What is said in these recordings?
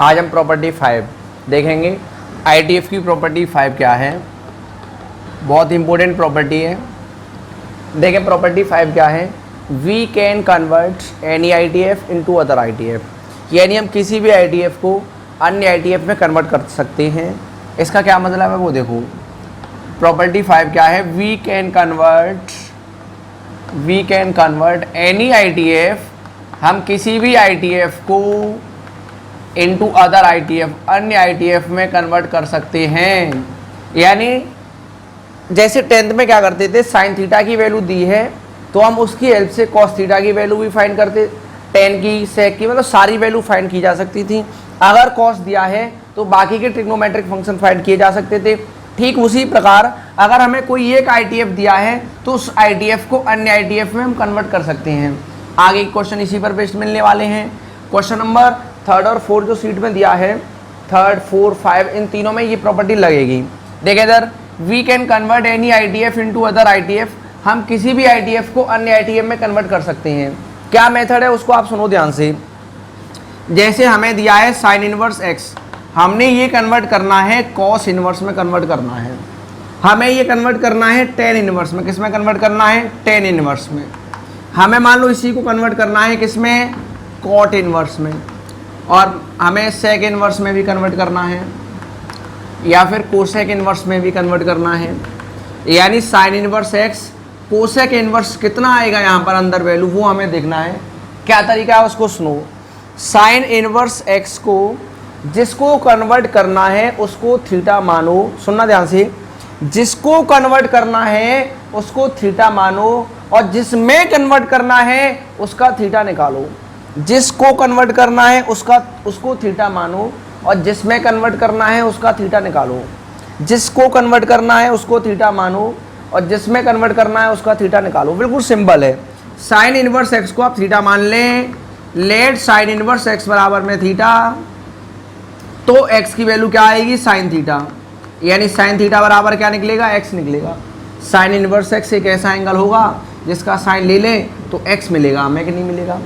आज हम प्रॉपर्टी 5 देखेंगे। आईटीएफ की प्रॉपर्टी 5 क्या है, बहुत इंपॉर्टेंट प्रॉपर्टी है। देखें प्रॉपर्टी 5 क्या है। We can convert any ITF into other ITF, यानी हम किसी भी आईटीएफ को अन्य आईटीएफ में कन्वर्ट कर सकते हैं। इसका क्या मतलब है वो देखो। प्रॉपर्टी 5 क्या है, we can convert any ITF, हम किसी भी आईटीएफ को इनटू अदर आईटीएफ, अन्य आईटीएफ में कन्वर्ट कर सकते हैं। यानी जैसे 10th में क्या करते थे, साइन थीटा की वैल्यू दी है तो हम उसकी हेल्प से कॉस थीटा की वैल्यू भी फाइंड करते, टेन की, सेक की, मतलब सारी वैल्यू फाइंड की जा सकती थी। अगर कॉस दिया है तो बाकी के ट्रिग्नोमेट्रिक फंक्शन फाइंड किए जा सकते थे। ठीक उसी प्रकार अगर हमें कोई एक आईटीएफ दिया है तो उस आईटीएफ को अन्य आईटीएफ में हम कन्वर्ट कर सकते हैं। आगे क्वेश्चन इसी पर बेस्ड मिलने वाले हैं। क्वेश्चन नंबर 3 और 4 जो सीट में दिया है, 3, 4, 5 इन तीनों में ये प्रॉपर्टी लगेगी। देखिए इधर, we can convert any ITF into other ITF, हम किसी भी आईटीएफ को अन्य आईटीएफ में कन्वर्ट कर सकते हैं। क्या मेथड है उसको आप सुनो ध्यान से। जैसे हमें दिया है साइन इनवर्स एक्स, हमने ये कन्वर्ट करना है कॉस इनवर्स में कन्वर्ट करना है। हमें ये कन्वर्ट करना है टेन इनवर्स में, किस में कन्वर्ट करना है, टेन इनवर्स में। हमें मान लो इसी को कन्वर्ट करना है किस में, कॉट इनवर्स में। और हमें सेक इनवर्स में भी कन्वर्ट करना है या फिर कोसेक इनवर्स में भी कन्वर्ट करना है। यानी sign inverse x, cosec inverse कितना आएगा यहाँ पर अंदर वैल्यू, वो हमें देखना है। क्या तरीका है उसको सुनो। साइन इनवर्स एक्स को जिसको कन्वर्ट करना है उसको थीटा मानो, सुनना ध्यान से, जिसको कन्वर्ट करना है उसको थीटा मानो और जिसमें कन्वर्ट करना है उसका थीटा निकालो। जिसको कन्वर्ट करना है उसको थीटा मानो और जिसमें कन्वर्ट करना है उसका थीटा निकालो। जिसको कन्वर्ट करना है उसको थीटा मानो और जिसमें कन्वर्ट करना है उसका थीटा निकालो। बिल्कुल सिंपल है। साइन इनवर्स एक्स को आप थीटा मान लें, लेट साइन इनवर्स एक्स बराबर में थीटा, तो एक्स की वैल्यू क्या आएगी, साइन थीटा। यानी साइन थीटा बराबर क्या निकलेगा, एक्स निकलेगा। साइन इनवर्स एक्स एक ऐसा एंगल होगा जिसका साइन ले लें तो एक्स मिलेगा, हमें कि नहीं मिलेगा।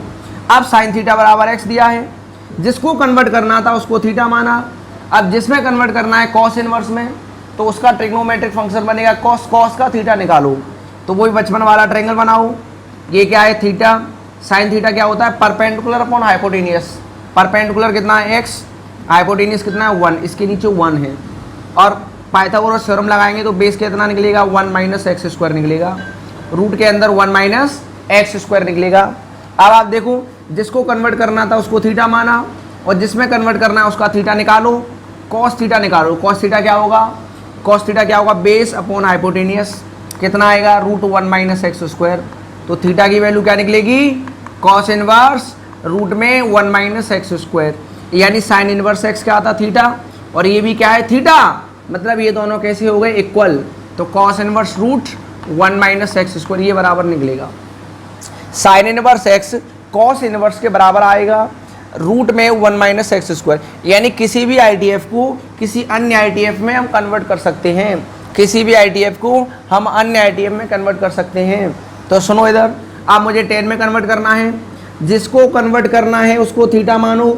अब साइन थीटा बराबर एक्स दिया है, जिसको कन्वर्ट करना था उसको थीटा माना। अब जिसमें कन्वर्ट करना है कॉस इनवर्स में, तो उसका ट्रिग्नोमेट्रिक फंक्शन बनेगा कॉस, कॉस का थीटा निकालो। तो वही बचपन वाला ट्रायंगल बनाओ। ये क्या है, थीटा। साइन थीटा क्या होता है, परपेंडिकुलर अपॉन हाइपोटेनियस। परपेंडिकुलर कितना है, एक्स, हाइपोटेनियस कितना है, 1, इसके नीचे 1 है। और पाइथागोरस थ्योरम लगाएंगे तो बेस कितना निकलेगा, 1 माइनस एक्स स्क्वायर निकलेगा। रूट के अंदर 1 माइनस एक्स स्क्वायर निकलेगा। अब आप देखो, जिसको कन्वर्ट करना था उसको थीटा माना और जिसमें कन्वर्ट करना है उसका थीटा निकालो, कॉस थीटा निकालो। कॉस थीटा क्या होगा, कॉस थीटा क्या होगा, बेस अपॉन हाइपोटेनियस कितना आएगा, रूट 1 माइनस एक्स स्क्वायर। तो थीटा की वैल्यू क्या निकलेगी, कॉस इनवर्स रूट में 1 माइनस एक्स स्क्वायर। यानी साइन इनवर्स एक्स क्या आता, थीटा, और ये भी क्या है, थीटा। मतलब ये दोनों कैसे हो गए, इक्वल। तो cos inverse root 1 minus x square ये बराबर निकलेगा। Sine inverse x cos inverse के बराबर आएगा, रूट में 1 माइनस एक्स स्क्वायर। यानी किसी भी आईटीएफ को किसी अन्य आईटीएफ में हम कन्वर्ट कर सकते हैं। किसी भी आईटीएफ को हम अन्य आईटीएफ में कन्वर्ट कर सकते हैं। तो सुनो इधर, अब मुझे 10 में कन्वर्ट करना है, जिसको कन्वर्ट करना है उसको थीटा मानो,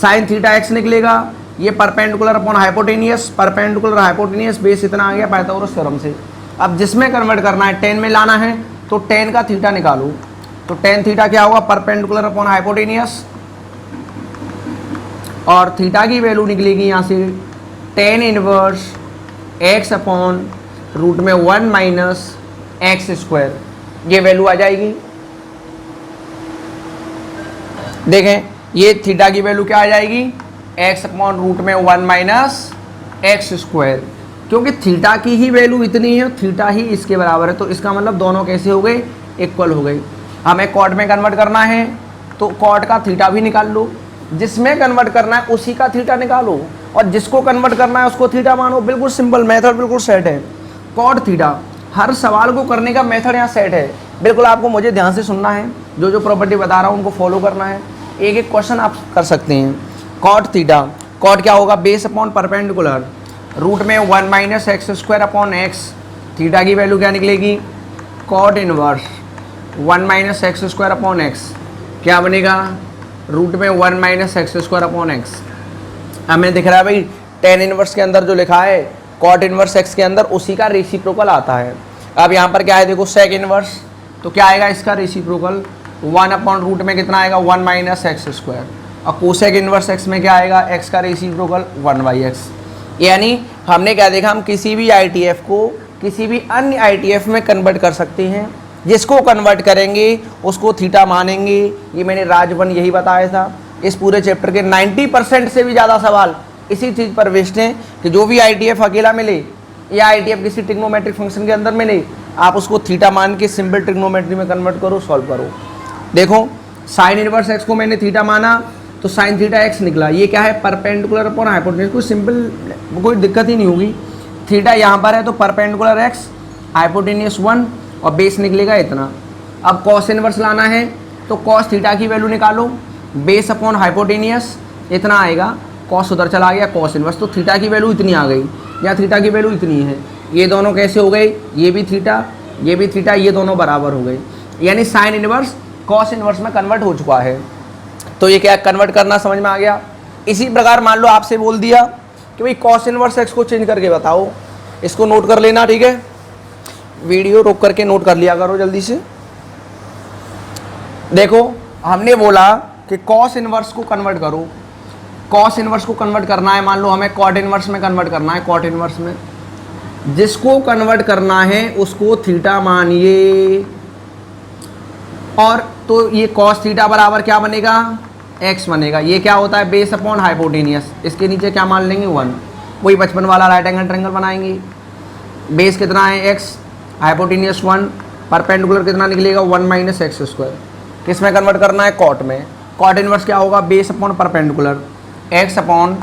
साइन थीटा एक्स निकलेगा। ये perpendicular upon hypotenuse, perpendicular hypotenuse base इतना आ गया पाइथागोरस थ्योरम से। अब जिसमें कन्वर्ट करना है 10 में लाना है तो 10 का थीटा निकालो। तो टेन थीटा क्या होगा, परपेंडिकुलर अपॉन हाइपोटेनियस, और थीटा की वैल्यू निकलेगी यहाँ से tan inverse x upon root में 1 माइनस एक्स स्क्वायर, ये वैल्यू आ जाएगी। देखें ये थीटा की वैल्यू क्या आ जाएगी, एक्स अपॉन रूट में 1 माइनस एक्स स्क्वायर। क्योंकि थीटा की ही वैल्यू इतनी है, थीटा ही इसके बराबर है, तो इसका मतलब दोनों कैसे हो गए, इक्वल हो गए। हमें कॉट में कन्वर्ट करना है तो कॉट का थीटा भी निकाल लो, जिसमें कन्वर्ट करना है उसी का थीटा निकालो और जिसको कन्वर्ट करना है उसको थीटा मानो। बिल्कुल सिंपल मेथड, बिल्कुल सेट है। कॉट थीटा, हर सवाल को करने का मेथड यहाँ सेट है। बिल्कुल आपको मुझे ध्यान से सुनना है, जो जो प्रॉपर्टी बता रहा हूँ उनको फॉलो करना है। एक एक क्वेश्चन आप कर सकते हैं। कॉट थीटा, कॉट क्या होगा, बेस अपॉन परपेंडिकुलर, रूट में 1 minus x square upon x. Theta की वैल्यू क्या निकलेगी, cot inverse 1 minus x square upon x, क्या बनेगा, रूट में 1 minus x square upon x. हमें दिख रहा है भाई टेन इनवर्स के अंदर जो लिखा है कॉट इनवर्स एक्स के अंदर उसी का रेसिप्रोकल आता है। अब यहाँ पर क्या है देखो सेक इनवर्स, तो क्या आएगा इसका रेसिप्रोकल 1/रूट में कितना आएगा 1 माइनस एक्स स्क्वायर, और कोसेक इनवर्स एक्स में क्या आएगा एक्स का रेसिप्रोकल 1/x। यानी हमने क्या देखा, हम किसी भी ITF को किसी भी अन्य ITF में कन्वर्ट कर सकते हैं, जिसको कन्वर्ट करेंगे उसको थीटा मानेंगे। ये मैंने राजवन यही बताया था। इस पूरे चैप्टर के 90% से भी ज़्यादा सवाल इसी चीज़ पर बेस्ड हैं कि जो भी ITF अकेला मिले या ITF किसी ट्रिग्नोमेट्रिक फंक्शन के अंदर मिले, आप उसको थीटा मान के सिंपल ट्रिग्नोमेट्री में कन्वर्ट करो, सॉल्व करो। देखो साइन इनवर्स एक्स को मैंने थीटा माना तो साइन थीटा एक्स निकला। ये क्या है परपेंडिकुलर अपॉन हाइपोटेन्यूज, कोई सिंपल कोई दिक्कत ही नहीं होगी। थीटा यहाँ पर है तो परपेंडिकुलर एक्स हाइपोटेन्यूज 1 और बेस निकलेगा इतना। अब कॉस इनवर्स लाना है तो कॉस थीटा की वैल्यू निकालो, बेस अपॉन हाइपोटेनियस इतना आएगा, कॉस उधर चला गया कॉस इनवर्स, तो थीटा की वैल्यू इतनी आ गई या थीटा की वैल्यू इतनी है। ये दोनों कैसे हो गए, ये भी थीटा ये भी थीटा, ये दोनों बराबर हो गए। यानी साइन इनवर्स कॉस इनवर्स में कन्वर्ट हो चुका है। तो ये क्या कन्वर्ट करना समझ में आ गया। इसी प्रकार मान लो आपसे बोल दिया कि भाई कॉस इनवर्स एक्स को चेंज करके बताओ, इसको नोट कर लेना, ठीक है। वीडियो रोक करके नोट कर लिया करो जल्दी से। देखो हमने बोला कि कॉस इनवर्स को कन्वर्ट करो, कॉस इनवर्स को कन्वर्ट करना है, मान लो हमें कॉट इनवर्स में कन्वर्ट करना है। कॉट इनवर्स में जिसको कन्वर्ट करना है उसको थीटा मानिए, और तो ये कॉस थीटा बराबर क्या बनेगा एक्स बनेगा। ये क्या होता है बेस अपॉन हाइपोटेनियस, इसके नीचे क्या मान लेंगे 1, वही बचपन वाला राइट एंगल ट्रायंगल बनाएंगे। बेस कितना है एक्स, हाइपोटेनियस 1, परपेंडिकुलर कितना निकलेगा 1 माइनस एक्स स्क्वायर। किस में कन्वर्ट करना है कॉट में। कॉट इनवर्स क्या होगा base upon perpendicular x upon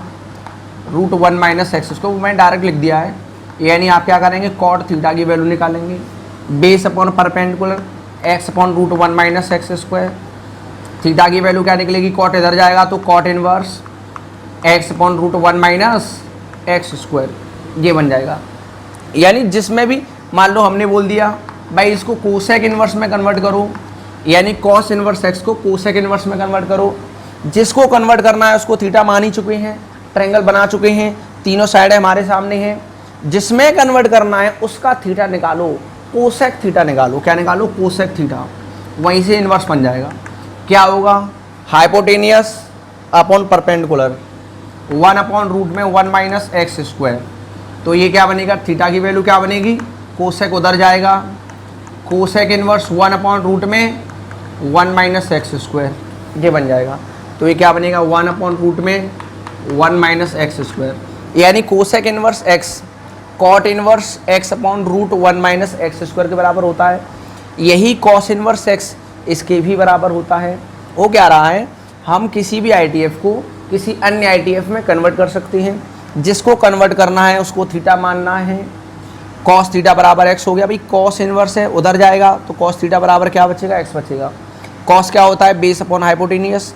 root 1 minus x square, वो मैंने डायरेक्ट लिख दिया है। यानी आप क्या करेंगे कॉट थीटा की वैल्यू निकालेंगे, base upon perpendicular x upon root 1 minus x square. Theta की वैल्यू क्या निकलेगी, कॉट इधर जाएगा तो cot inverse x upon root 1 minus x square, ये बन जाएगा। यानी जिसमें भी मान लो हमने बोल दिया भाई इसको कोसेक इनवर्स में कन्वर्ट करो, यानी कॉस इनवर्स एक्स को कोसेक इनवर्स में कन्वर्ट करो। जिसको कन्वर्ट करना है उसको थीटा मान ही चुके हैं, ट्रायंगल बना चुके हैं, तीनों साइड हमारे सामने हैं। जिसमें कन्वर्ट करना है उसका थीटा निकालो, कोसेक थीटा निकालो। क्या निकालो कोसेक थीटा, वहीं से इनवर्स बन जाएगा। क्या होगा hypotenuse upon perpendicular 1 upon root में 1 माइनस एक्स स्क्वायर, तो ये क्या बनेगा थीटा की वैल्यू क्या बनेगी, कोसेक उधर जाएगा, कोसेक इनवर्स 1 अपॉन रूट में 1 माइनस एक्स स्क्वायर, ये बन जाएगा। तो ये क्या बनेगा 1 अपॉन रूट में 1 माइनस एक्स स्क्वायर। यानी cosec inverse x cot inverse x upon root 1 minus x square के बराबर होता है। यही कॉस इनवर्स एक्स इसके भी बराबर होता है। वो क्या रहा है, हम किसी भी ITF को किसी अन्य ITF में कन्वर्ट कर सकते हैं। जिसको कन्वर्ट करना है उसको थीटा मानना है। कॉस थीटा बराबर एक्स हो गया, भाई कॉस इनवर्स है उधर जाएगा तो कॉस थीटा बराबर क्या बचेगा एक्स बचेगा। कॉस क्या होता है बेस अपॉन हाइपोटेनियस,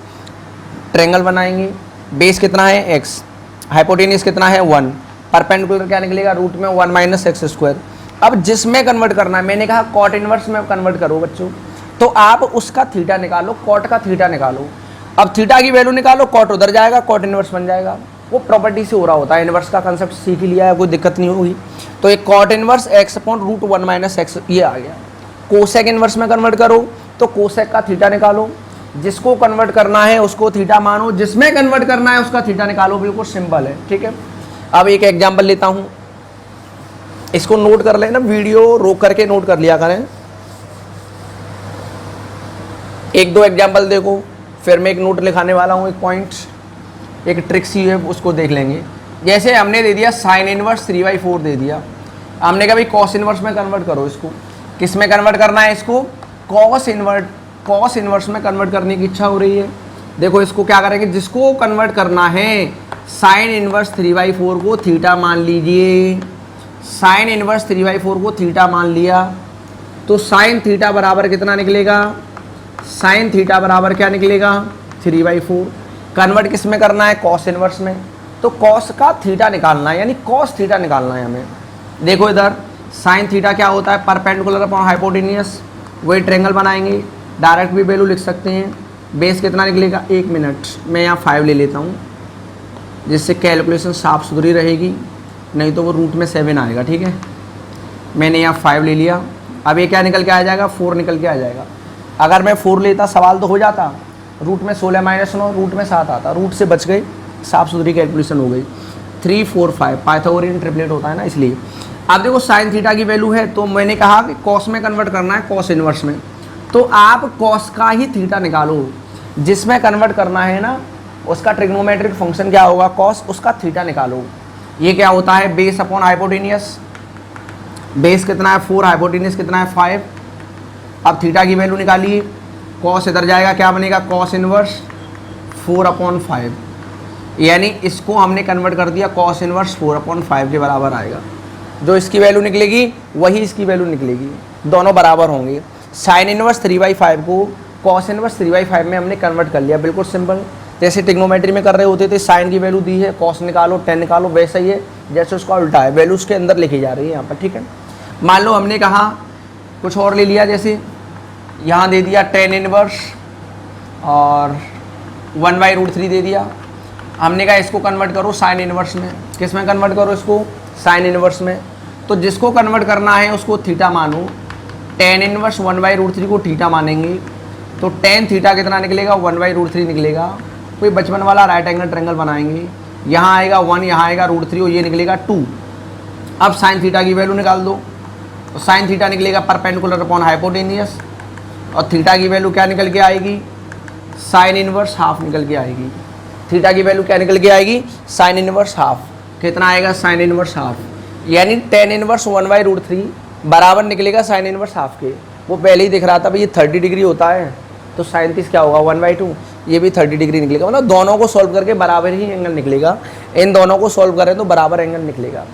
ट्रायंगल बनाएंगे, बेस कितना है एक्स, हाइपोटेनियस कितना है 1, परपेंडिकुलर क्या निकलेगा रूट में 1 माइनस एक्स स्क्वायर। अब जिसमें कन्वर्ट करना है, मैंने कहा कॉट इनवर्स में कन्वर्ट करो बच्चों, तो आप उसका थीटा निकालो, कॉट का थीटा निकालो। अब थीटा की वैल्यू निकालो, कॉट उधर जाएगा, कॉट इनवर्स बन जाएगा। वो प्रॉपर्टी से हो रहा होता है, इनवर्स का कंसेप्ट सीख लिया है, कोई दिक्कत नहीं होगी। तो एक cot inverse x upon root 1 minus x ये आ गया। कोसेक इनवर्स में कन्वर्ट करो तो कोसेक का थीटा निकालो। जिसको कन्वर्ट करना है उसको थीटा मानो, जिसमें कन्वर्ट करना है उसका थीटा निकालो। बिल्कुल सिंपल है, ठीक है। अब एक एग्जाम्पल लेता हूँ, इसको नोट कर लेना, वीडियो रोक करके नोट कर लिया करें। एक दो एग्जाम्पल देखो, फिर मैं एक नोट लिखाने वाला हूँ, एक पॉइंट, एक ट्रिक सी है उसको देख लेंगे। जैसे हमने दे दिया साइन इनवर्स 3/4 दे दिया, हमने कहा भाई कॉस इनवर्स में कन्वर्ट करो। इसको किस में कन्वर्ट करना है, इसको कॉस इनवर्स में कन्वर्ट करने की इच्छा हो रही है। देखो इसको क्या करेंगे, जिसको कन्वर्ट करना है साइन इनवर्स 3/4 को थीटा मान लीजिए। साइन इनवर्स 3/4 को थीटा मान लिया तो साइन थीटा बराबर कितना निकलेगा, साइन थीटा बराबर क्या निकलेगा 3/4। कन्वर्ट किस में करना है कॉस इनवर्स में, तो कॉस का थीटा निकालना है, यानी कॉस थीटा निकालना है हमें। देखो इधर साइन थीटा क्या होता है परपेंडिकुलर अपॉन हाइपोटेनियस, वही ट्रायंगल बनाएंगे, डायरेक्ट भी वैल्यू लिख सकते हैं। बेस कितना निकलेगा 1 मिनट, मैं यहाँ 5 ले लेता हूँ। जिससे कैलकुलेशन साफ सुथरी रहेगी, नहीं तो वो रूट में 7 आएगा। ठीक है, मैंने यहाँ 5 ले लिया, अब ये क्या निकल के आ जाएगा, 4 निकल के आ जाएगा। अगर मैं 4 लेता सवाल तो हो जाता, रूट में 16 - 9 रूट में 7 आता, रूट से बच गई, साफ सुथरी कैलकुलेशन हो गई। 3 4 5 पाइथागोरियन ट्रिपलेट होता है ना, इसलिए। अब देखो साइन थीटा की वैल्यू है, तो मैंने कहा कि कॉस में कन्वर्ट करना है, कॉस इनवर्स में, तो आप कॉस का ही थीटा निकालो, जिसमें कन्वर्ट करना है ना उसका ट्रिग्नोमेट्रिक फंक्शन क्या होगा, कॉस, उसका थीटा निकालो। ये क्या होता है, बेस अपॉन हाइपोटेनियस, बेस कितना है 4, हाइपोटेनियस कितना है 5। अब थीटा की वैल्यू निकालिए, कॉस इधर जाएगा, क्या बनेगा, कॉस इनवर्स 4/5, यानी इसको हमने कन्वर्ट कर दिया, कॉस इनवर्स 4/5 के बराबर आएगा। जो इसकी वैल्यू निकलेगी वही इसकी वैल्यू निकलेगी, दोनों बराबर होंगे। साइन इनवर्स 3/5 को कॉस इनवर्स 3/5 में हमने कन्वर्ट कर लिया, बिल्कुल सिंपल, जैसे ट्रिग्नोमेट्री में कर रहे होते थे, साइन की वैल्यू दी है, कॉस निकालो, टेन निकालो, वैसा ही है, जैसे उसका उल्टा है, वैल्यू उसके अंदर लिखी जा रही है यहाँ पर। ठीक है, मान लो हमने कहा कुछ और ले लिया, जैसे यहाँ दे दिया टेन इनवर्स और 1/√3 दे दिया, हमने कहा इसको कन्वर्ट करो साइन इनवर्स में, किस में कन्वर्ट करो इसको, साइन इनवर्स में। तो जिसको कन्वर्ट करना है उसको थीटा मानो, टेन इनवर्स 1/√3 को थीटा मानेंगे, तो टेन थीटा कितना निकलेगा, 1/√3 निकलेगा। कोई बचपन वाला राइट एंगल ट्रायंगल बनाएंगे, यहाँ आएगा 1, यहाँ आएगा √3 और ये निकलेगा 2। अब साइन थीटा की वैल्यू निकाल दो, तो साइन थीटा निकलेगा परपेंडिकुलर अपॉन हाइपोटेनियस, और थीटा की वैल्यू क्या निकल के आएगी, साइन इनवर्स हाफ निकल के आएगी। थीटा की वैल्यू क्या निकल के आएगी, साइन इनवर्स हाफ, कितना आएगा, साइन इनवर्स हाफ, यानी टेन इनवर्स 1/√3 बराबर निकलेगा साइन इनवर्स हाफ के। वो पहले ही दिख रहा था भाई ये 30 डिग्री होता है, तो साइन 30 क्या होगा 1/2, ये भी 30 डिग्री निकलेगा, मतलब दोनों को सॉल्व करके बराबर ही एंगल निकलेगा, इन दोनों को सॉल्व करें तो बराबर एंगल निकलेगा।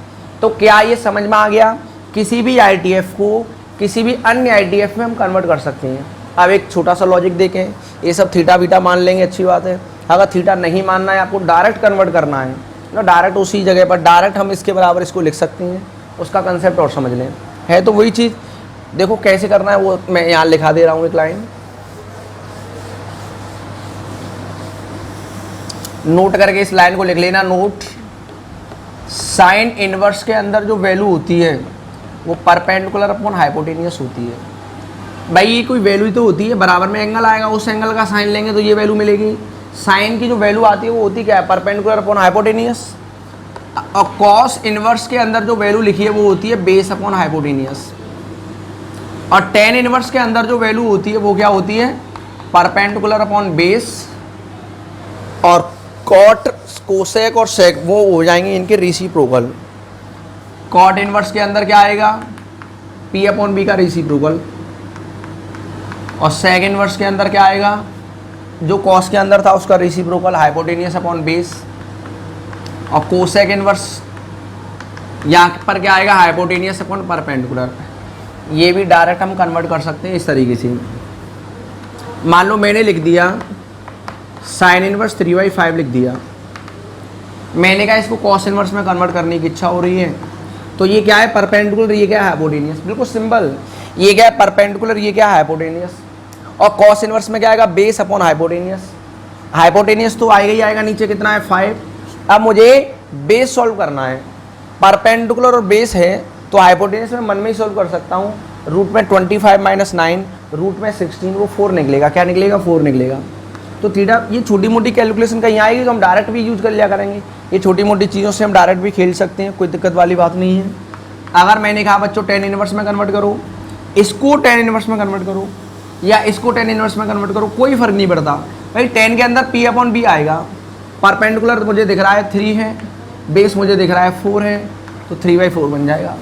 तो क्या ये समझ में आ गया, किसी भी ITF को किसी भी अन्य ITF में हम कन्वर्ट कर सकते हैं। अब एक छोटा सा लॉजिक देखें, ये सब थीटा बीटा मान लेंगे, अच्छी बात है। अगर थीटा नहीं मानना है, आपको डायरेक्ट कन्वर्ट करना है ना, डायरेक्ट उसी जगह पर डायरेक्ट हम इसके बराबर इसको लिख सकते हैं, उसका कंसेप्ट और समझ लें, है तो वही चीज़। देखो कैसे करना है वो मैं यहाँ लिखा दे रहा हूँ, एक लाइन नोट करके इस लाइन को लिख लेना, नोट, साइन इनवर्स के अंदर जो वैल्यू होती है वो परपेंडिकुलर अपॉन हाइपोटेनियस होती है। भाई ये कोई वैल्यू तो होती है, बराबर में एंगल आएगा, उस एंगल का साइन लेंगे तो ये वैल्यू मिलेगी। साइन की जो वैल्यू आती है वो होती क्या है, परपेंडिकुलर अपॉन हाइपोटेनियस, और कॉस इनवर्स के अंदर जो वैल्यू लिखी है वो होती है बेस अपॉन हाइपोटेनियस, और टेन इनवर्स के अंदर जो वैल्यू होती है वो क्या होती है, परपेंडिकुलर अपॉन बेस, और कॉट कोसेक और सेक वो हो जाएंगे इनके रेसिप्रोकल। कॉट इनवर्स के अंदर क्या आएगा, P/B का रेसिप्रोकल, और सेक इनवर्स के अंदर क्या आएगा, जो कॉस के अंदर था उसका रेसिप्रोकल हाइपोटेनियस अपॉन बेस, और कोसेक इनवर्स यहाँ पर क्या आएगा, हाइपोटेनियस अपॉन परपेंडिकुलर। ये भी डायरेक्ट हम कन्वर्ट कर सकते हैं इस तरीके से। मान लो मैंने लिख दिया साइन इनवर्स 3/5 लिख दिया, मैंने कहा इसको कॉस इनवर्स में कन्वर्ट करने की इच्छा हो रही है, तो ये क्या है, परपेंडिकुलर, ये क्या है, हाइपोटेनियस, बिल्कुल सिंपल। ये क्या है, परपेंडिकुलर, ये क्या है, हाइपोटेनियस, और कॉस इनवर्स में क्या आएगा, बेस अपॉन हाइपोटेनियस। हाइपोटेनियस तो आएगा ही आएगा, नीचे कितना है 5। अब मुझे बेस सॉल्व करना है, परपेंडिकुलर और बेस है तो हाइपोटेनियस में मन में ही सॉल्व कर सकता हूँ, रूट में 25 - 9 रूट में 16, वो 4 निकलेगा, क्या निकलेगा, 4 निकलेगा। तो थीटा, ये छोटी मोटी कैलकुलेशन कहीं आएगी तो हम डायरेक्ट भी यूज कर लिया करेंगे, ये छोटी मोटी चीज़ों से हम डायरेक्ट भी खेल सकते हैं, कोई दिक्कत वाली बात नहीं है। अगर मैंने कहा बच्चों टेन इनवर्स में कन्वर्ट करो, इसको टेन इनवर्स में कन्वर्ट करो, या इसको टेन इनवर्स में कन्वर्ट करो, कोई फर्क नहीं पड़ता भाई, 10 के अंदर P/B आएगा। परपेंडिकुलर मुझे दिख रहा है 3 है, बेस मुझे दिख रहा है 4 है, तो 3/4 बन जाएगा।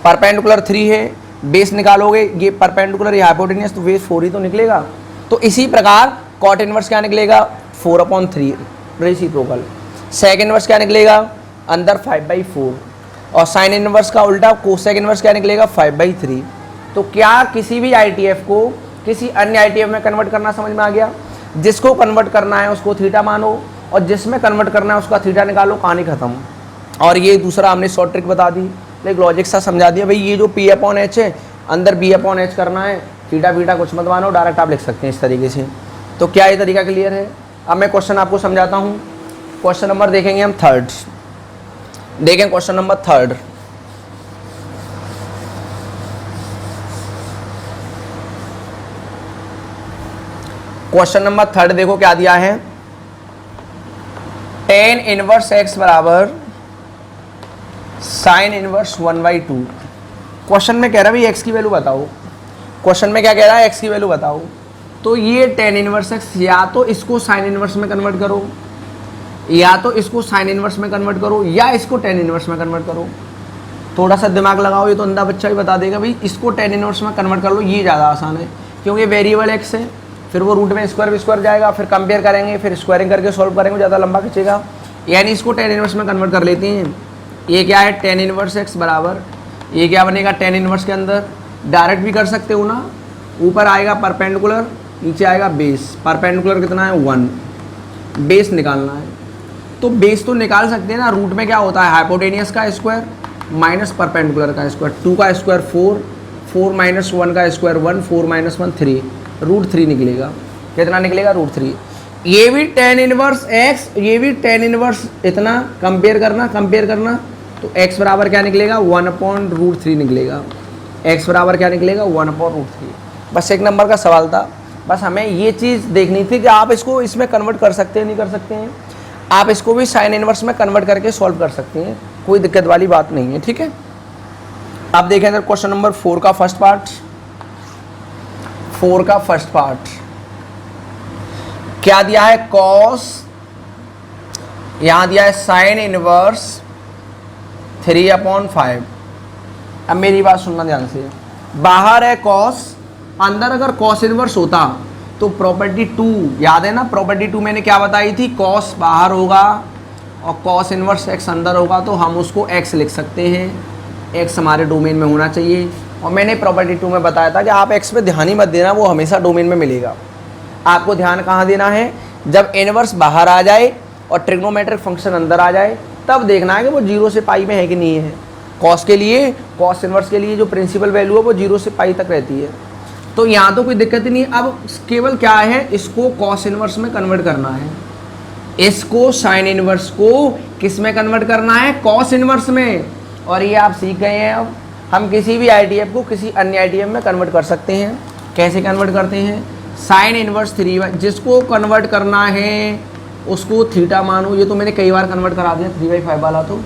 परपेंडिकुलर 3 है, बेस निकालोगे, ये परपेंडिकुलर या हाइपोटेनियस, तो बेस 4 ही तो निकलेगा। तो इसी प्रकार कॉट इनवर्स क्या निकलेगा, 4/3 रेसिप्रोकल। सेक इनवर्स क्या निकलेगा, अंदर 5/4, और साइन इनवर्स का उल्टा कोसेक इनवर्स क्या निकलेगा, 5/3। तो क्या किसी भी ITF को किसी अन्य ITF में कन्वर्ट करना समझ में आ गया। जिसको कन्वर्ट करना है उसको थीटा मानो, और जिसमें कन्वर्ट करना है उसका थीटा निकालो, कहानी खत्म। और ये दूसरा हमने शॉर्ट ट्रिक बता दी, एक लॉजिक सा समझा दिया, भाई ये जो P/H है अंदर B/H करना है, थीटा बीटा कुछ मत मानो, डायरेक्ट आप लिख सकते हैं इस तरीके से। तो क्या ये तरीका क्लियर है। अब मैं क्वेश्चन आपको समझाता हूँ। क्वेश्चन नंबर देखेंगे हम थर्ड। देखें question number third. Question number third देखो क्या दिया है, tan इनवर्स x बराबर साइन इनवर्स 1/2। क्वेश्चन में कह रहा है भाई x की वैल्यू बताओ। क्वेश्चन में क्या कह रहा है, x की वैल्यू बताओ। तो ये tan इनवर्स x या तो इसको साइन इनवर्स में कन्वर्ट करो, या तो इसको साइन इनवर्स में कन्वर्ट करो, या इसको tan इनवर्स में कन्वर्ट करो। थोड़ा सा दिमाग लगाओ, ये तो अंधा बच्चा भी बता देगा भाई इसको tan इनवर्स में कन्वर्ट कर लो, ये ज़्यादा आसान है क्योंकि वेरिएबल x है, फिर वो रूट में स्क्वायर जाएगा, फिर कंपेयर करेंगे, फिर स्क्वायरिंग करके सॉल्व करेंगे, ज़्यादा लंबा खींचेगा। यानी इसको tan इनवर्स में कन्वर्ट कर लेते हैं। ये क्या है, tan इनवर्स x बराबर, ये क्या बनेगा tan इनवर्स के अंदर डायरेक्ट भी कर सकते हो ना, ऊपर आएगा परपेंडिकुलर, नीचे आएगा बेस। परपेंडिकुलर कितना है 1, बेस निकालना है तो बेस तो निकाल सकते हैं ना। रूट में क्या होता है, हाइपोटेनियस का स्क्वायर माइनस परपेंडिकुलर का स्क्वायर, 2 का स्क्वायर 4, 4 माइनस 1 का स्क्वायर 1, 4 माइनस 1 3, रूट 3 निकलेगा। कितना निकलेगा, रूट 3। ये भी tan इनवर्स x, ये भी tan इनवर्स इतना, कंपेयर करना तो x बराबर क्या निकलेगा 1/√3 निकलेगा। x बराबर क्या निकलेगा 1/√3। बस एक नंबर का सवाल था, बस हमें ये चीज़ देखनी थी कि आप इसको इसमें कन्वर्ट कर सकते हैं नहीं कर सकते हैं। आप इसको भी साइन इनवर्स में कन्वर्ट करके सॉल्व कर सकते हैं, कोई दिक्कत वाली बात नहीं है, ठीक है। आप देखें इधर क्वेश्चन नंबर 4 का फर्स्ट पार्ट। 4 का फर्स्ट पार्ट क्या दिया है, कॉस, यहां दिया है साइन इनवर्स 3/5। अब मेरी बात सुनना ध्यान से, बाहर है कॉस, अंदर अगर कॉस इनवर्स होता तो प्रॉपर्टी 2 याद है ना, प्रॉपर्टी 2 मैंने क्या बताई थी, कॉस बाहर होगा और कॉस इनवर्स x अंदर होगा तो हम उसको x लिख सकते हैं, x हमारे डोमेन में होना चाहिए। और मैंने प्रॉपर्टी 2 में बताया था कि आप x पे ध्यान ही मत देना, वो हमेशा डोमेन में मिलेगा। आपको ध्यान कहाँ देना है, जब इनवर्स बाहर आ जाए और ट्रिग्नोमेट्रिक फंक्शन अंदर आ जाए तब देखना है कि वो 0 से पाई में है कि नहीं है। कॉस के लिए, कॉस इनवर्स के लिए जो प्रिंसिपल वैल्यू है वो 0 से पाई तक रहती है, तो यहाँ तो कोई दिक्कत ही नहीं। अब केवल क्या है, इसको कॉस इनवर्स में कन्वर्ट करना है, इसको साइन इनवर्स को किस में कन्वर्ट करना है, कॉस इनवर्स में। और ये आप सीख गए हैं, अब हम किसी भी आईटीएफ को किसी अन्य आईटीएफ में कन्वर्ट कर सकते हैं। कैसे कन्वर्ट करते हैं, साइन इनवर्स 3/, जिसको कन्वर्ट करना है उसको थीटा मानो। ये तो मैंने कई बार कन्वर्ट करा दिया, 3/5 वाला तो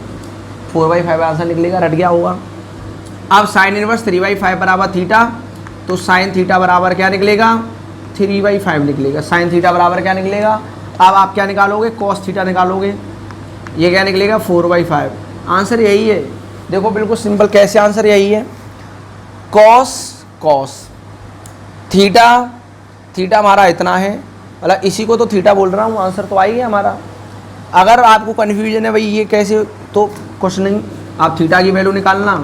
4/5 आंसर निकलेगा, रट गया होगा। अब साइन इनवर्स 3/5 बराबर थीटा, तो साइन थीटा बराबर क्या निकलेगा 3/5 निकलेगा। साइन थीटा बराबर क्या निकलेगा, अब आप क्या निकालोगे, कॉस थीटा निकालोगे, ये क्या निकलेगा 4/5। आंसर यही है, देखो बिल्कुल सिंपल, कैसे आंसर यही है, कॉस थीटा, थीटा हमारा इतना है, मतलब इसी को तो थीटा बोल रहा हूँ, आंसर तो आ ही गया हमारा। अगर आपको कन्फ्यूजन है भाई ये कैसे, तो कुछ नहीं, आप थीटा की वैल्यू निकालना,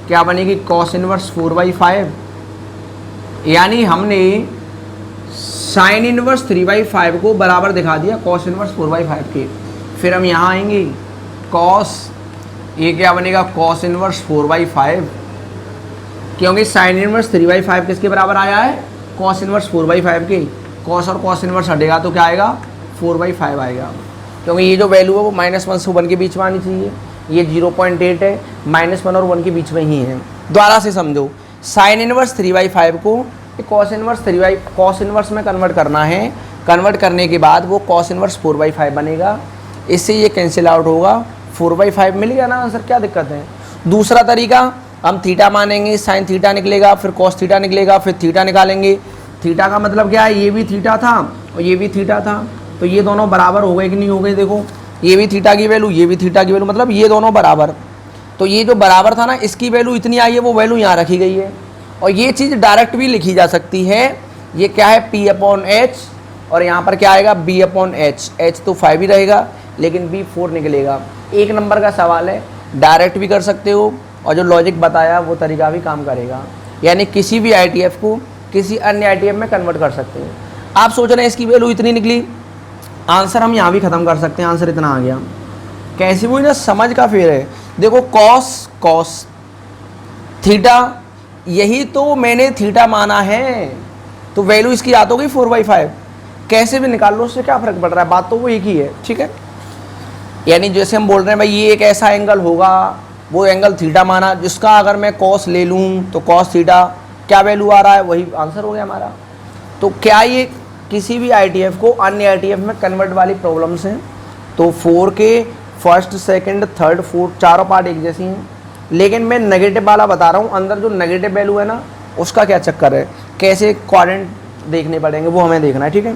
क्या बनेगी कॉस इनवर्स 4/5, यानी हमने साइन इनवर्स 3/5 को बराबर दिखा दिया कॉस इनवर्स 4/5 के। फिर हम यहाँ आएंगे, कॉस, ये क्या बनेगा कॉस इनवर्स 4/5, क्योंकि साइन इनवर्स 3/5 किसके बराबर आया है, कॉस इनवर्स 4/5 के। कॉस और कॉस इनवर्स हटेगा तो क्या आएगा 4/5 आएगा, क्योंकि ये जो वैल्यू है वो -1 से 1 के बीच में आनी चाहिए। ये 0.8 है, -1 और 1 के बीच में ही है। दोबारा से समझो, साइन इनवर्स 3/5 को कॉस इनवर्स में कन्वर्ट करना है, कन्वर्ट करने के बाद वो कॉस इनवर्स 4/5 बनेगा, इससे ये कैंसिल आउट होगा, 4/5 मिल गया ना आंसर, क्या दिक्कत है। दूसरा तरीका, हम थीटा मानेंगे, साइन थीटा निकलेगा, फिर कॉस थीटा निकलेगा, फिर थीटा निकालेंगे। थीटा का मतलब क्या है, ये भी थीटा था और ये भी थीटा था, तो ये दोनों बराबर हो गए कि नहीं हो गए, देखो ये भी थीटा की वैल्यू, ये भी थीटा की वैल्यू, मतलब ये दोनों बराबर। तो ये जो बराबर था ना, इसकी वैल्यू इतनी आई है, वो वैल्यू यहाँ रखी गई है। और ये चीज़ डायरेक्ट भी लिखी जा सकती है, ये क्या है P/H, और यहाँ पर क्या आएगा B/H। H तो 5 ही रहेगा लेकिन B 4 निकलेगा। एक नंबर का सवाल है, डायरेक्ट भी कर सकते हो और जो लॉजिक बताया वो तरीका भी काम करेगा, यानी किसी भी ITF को किसी अन्य ITF में कन्वर्ट कर सकते हैं। आप सोच रहे हैं इसकी वैल्यू इतनी निकली, आंसर हम यहाँ भी ख़त्म कर सकते हैं, आंसर इतना आ गया। कैसी वो ना समझ का फेर है। देखो कॉस थीटा, यही तो मैंने थीटा माना है, तो वैल्यू इसकी याद हो गई 4/5, कैसे भी निकाल लो, उससे क्या फ़र्क पड़ रहा है, बात तो वो एक ही है, ठीक है। यानी जैसे हम बोल रहे हैं भाई ये एक ऐसा एंगल होगा, वो एंगल थीटा माना, जिसका अगर मैं कॉस ले लूँ तो कॉस थीटा क्या वैल्यू आ रहा है, वही आंसर हो गया हमारा। तो क्या ये किसी भी आईटीएफ को अन्य आईटीएफ में कन्वर्ट वाली प्रॉब्लम्स हैं? तो 4 के फर्स्ट सेकंड थर्ड फोर्थ चारों पार्ट एक जैसी हैं, लेकिन मैं नेगेटिव वाला बता रहा हूँ, अंदर जो नेगेटिव वैल्यू है ना उसका क्या चक्कर है, कैसे क्वाड्रेंट देखने पड़ेंगे वो हमें देखना है, ठीक है।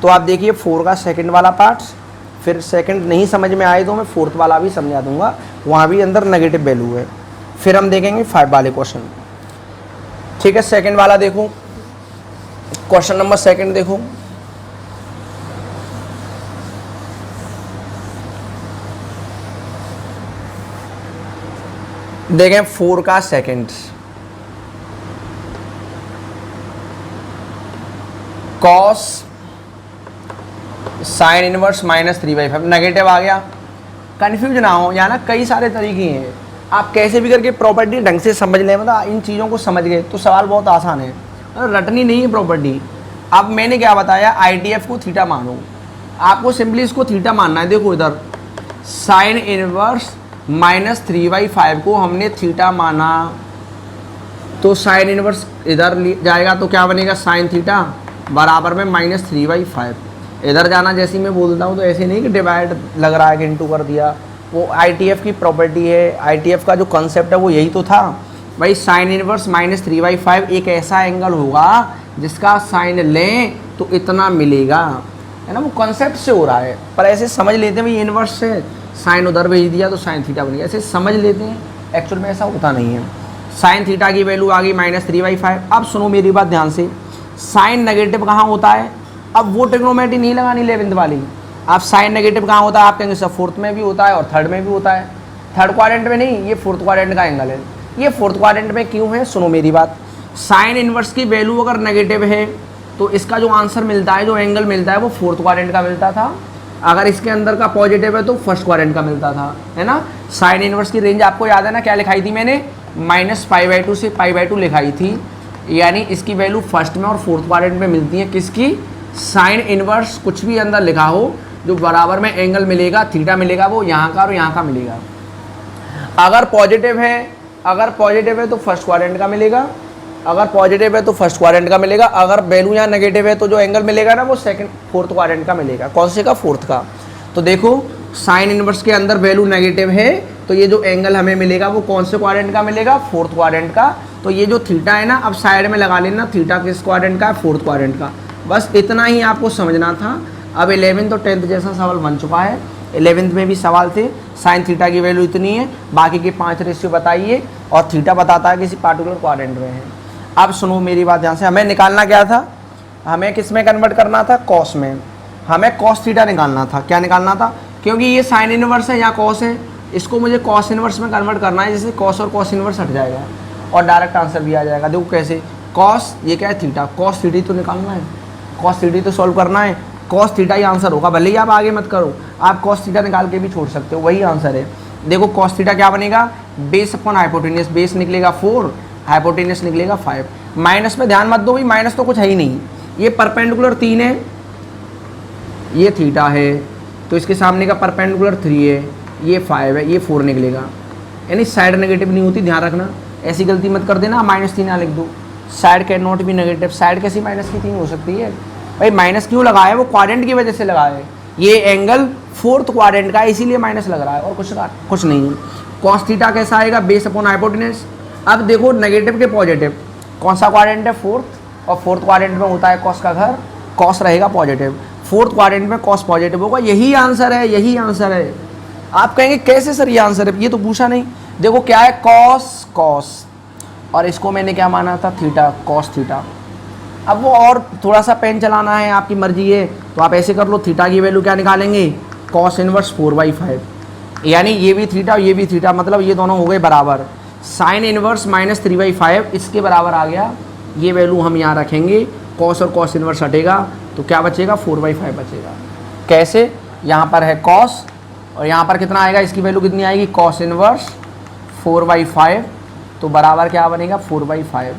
तो आप देखिए 4 का सेकंड वाला पार्ट्स, फिर सेकंड नहीं समझ में आए तो मैं फोर्थ वाला भी समझा दूंगा, वहाँ भी अंदर नेगेटिव वैल्यू है। फिर हम देखेंगे 5 वाले क्वेश्चन, ठीक है। सेकंड वाला देखो, क्वेश्चन नंबर सेकंड देखो, देखें 4 का second, cos sine inverse -3/5 negative आ गया। कंफ्यूज ना हो, यहाँ ना कई सारे तरीके हैं, आप कैसे भी करके प्रॉपर्टी ढंग से समझ लें, मतलब इन चीज़ों को समझ गए तो सवाल बहुत आसान है, रटनी नहीं है प्रॉपर्टी। अब मैंने क्या बताया, आईटीएफ को थीटा मानो, आपको सिंपली इसको थीटा मानना है। देखो इधर साइन इनवर्स -3/5 को हमने थीटा माना, तो साइन इनवर्स इधर जाएगा तो क्या बनेगा, साइन थीटा बराबर में -3/5। इधर जाना जैसे मैं बोलता हूँ तो ऐसे नहीं कि डिवाइड लग रहा है कि इंटू कर दिया, वो आईटीएफ की प्रॉपर्टी है, आईटीएफ का जो कॉन्सेप्ट है वो यही तो था भाई। साइन इनवर्स -3/5 एक ऐसा एंगल होगा जिसका साइन लें तो इतना मिलेगा, है ना, वो कॉन्सेप्ट से हो रहा है। पर ऐसे समझ लेते हैं भाई इनवर्स से साइन उधर भेज दिया तो साइन थीटा बन गया, ऐसे समझ लेते हैं, एक्चुअल में ऐसा होता नहीं है। साइन थीटा की वैल्यू आ गई -3/5। अब सुनो मेरी बात ध्यान से, साइन नेगेटिव कहाँ होता है, अब वो ट्रिग्नोमेट्री नहीं लगानी 11th वाली, आप साइन नेगेटिव कहाँ होता है, आप कहेंगे सब फोर्थ में भी होता है और थर्ड में भी होता है, थर्ड क्वाड्रेंट में नहीं, ये फोर्थ क्वाड्रेंट का एंगल है। ये फोर्थ क्वाड्रेंट में क्यों है, सुनो मेरी बात, साइन इनवर्स की वैल्यू अगर नेगेटिव है तो इसका जो आंसर मिलता है, जो एंगल मिलता है वो फोर्थ क्वाड्रेंट का मिलता था, अगर इसके अंदर का पॉजिटिव है तो फर्स्ट क्वाड्रेंट का मिलता था, है ना। साइन इनवर्स की रेंज आपको याद है ना, क्या लिखाई थी मैंने, -π/2 से π/2 लिखाई थी, यानी इसकी वैल्यू फर्स्ट में और फोर्थ क्वाड्रेंट में मिलती है, किसकी, साइन इनवर्स कुछ भी अंदर लिखा हो जो बराबर में एंगल मिलेगा थीटा मिलेगा, वो यहाँ का और यहाँ का मिलेगा। अगर पॉजिटिव है तो फर्स्ट क्वाड्रेंट का मिलेगा, अगर पॉजिटिव है तो फर्स्ट क्वाड्रेंट का मिलेगा, अगर वैल्यू यहाँ नेगेटिव है तो जो एंगल मिलेगा ना वो फोर्थ क्वाड्रेंट का मिलेगा। कौन से का, फोर्थ का। तो देखो साइन इनवर्स के अंदर वैल्यू नेगेटिव है तो ये जो एंगल हमें मिलेगा वो कौन से क्वाड्रेंट का मिलेगा, फोर्थ क्वाड्रेंट का। तो ये जो थीटा है ना, अब साइड में लगा लेना, थीटा किस क्वाड्रेंट का है, फोर्थ क्वाड्रेंट का। बस इतना ही आपको समझना था। अब 11th और 10th जैसा सवाल बन चुका है, 11th में भी सवाल थे, साइन थीटा की वैल्यू इतनी है, बाकी के 5 रेशियो बताइए और थीटा बताता है किसी पार्टिकुलर क्वाड्रेंट में है। अब सुनो मेरी बात ध्यान से, हमें निकालना क्या था, हमें किस में कन्वर्ट करना था, कॉस में, हमें कॉस थीटा निकालना था। क्या निकालना था, क्योंकि ये साइन इनवर्स है, यहाँ कॉस है, इसको मुझे कॉस इनवर्स में कन्वर्ट करना है, जैसे कॉस और कॉस इनवर्स हट जाएगा और डायरेक्ट आंसर भी आ जाएगा। देखो कैसे, कॉस ये क्या है, थीटा, कॉस थीटा तो निकालना है, कॉस थीटा तो सॉल्व करना है, कॉस थीटा ही आंसर होगा, भले ही आप आगे मत करो, आप कॉस थीटा निकाल के भी छोड़ सकते हो, वही आंसर है। देखो कॉस थीटा क्या बनेगा, बेस अपॉन हाइपोटेनियस, बेस निकलेगा 4, हाइपोटेनियस निकलेगा 5। माइनस में ध्यान मत दो भाई, माइनस तो कुछ है ही नहीं, ये परपेंडिकुलर 3 है, ये थीटा है, तो इसके सामने का परपेंडिकुलर 3 है, ये 5 है, ये 4 निकलेगा, यानी साइड नेगेटिव नहीं होती, ध्यान रखना, ऐसी गलती मत कर देना, -3 ना लिख दो, साइड कैन नॉट भी नेगेटिव, साइड कैसी -3 हो सकती है भाई, माइनस क्यों लगाया, वो क्वाड्रेंट की वजह से लगाया है, ये एंगल फोर्थ क्वाड्रेंट का है इसीलिए माइनस लग रहा है, और कुछ नहीं है। कॉस थीटा कैसा आएगा, बेस अपॉन हाइपोटेनस। अब देखो नेगेटिव के पॉजिटिव, कौन सा क्वाड्रेंट है, फोर्थ, और फोर्थ क्वाड्रेंट में होता है कॉस का घर, कॉस रहेगा पॉजिटिव, फोर्थ क्वाड्रेंट में कॉस पॉजिटिव होगा, यही आंसर है, यही आंसर है। आप कहेंगे कैसे सर ये आंसर है, ये तो पूछा नहीं, देखो क्या है, कॉस कॉस, और इसको मैंने क्या माना था, थीटा, कॉस थीटा। अब वो और थोड़ा सा पेन चलाना है, आपकी मर्जी है, तो आप ऐसे कर लो, थीटा की वैल्यू क्या निकालेंगे, कॉस इनवर्स 4/5, यानी ये भी थीटा और ये भी थीटा, मतलब ये दोनों हो गए बराबर, साइन इनवर्स -3/5 इसके बराबर आ गया, ये वैल्यू हम यहाँ रखेंगे, कॉस और कॉस इनवर्स हटेगा तो क्या बचेगा, 4/5 बचेगा। कैसे, यहाँ पर है कॉस और यहाँ पर कितना आएगा, इसकी वैल्यू कितनी आएगी, कॉस इनवर्स 4/5, तो बराबर क्या बनेगा, 4/5,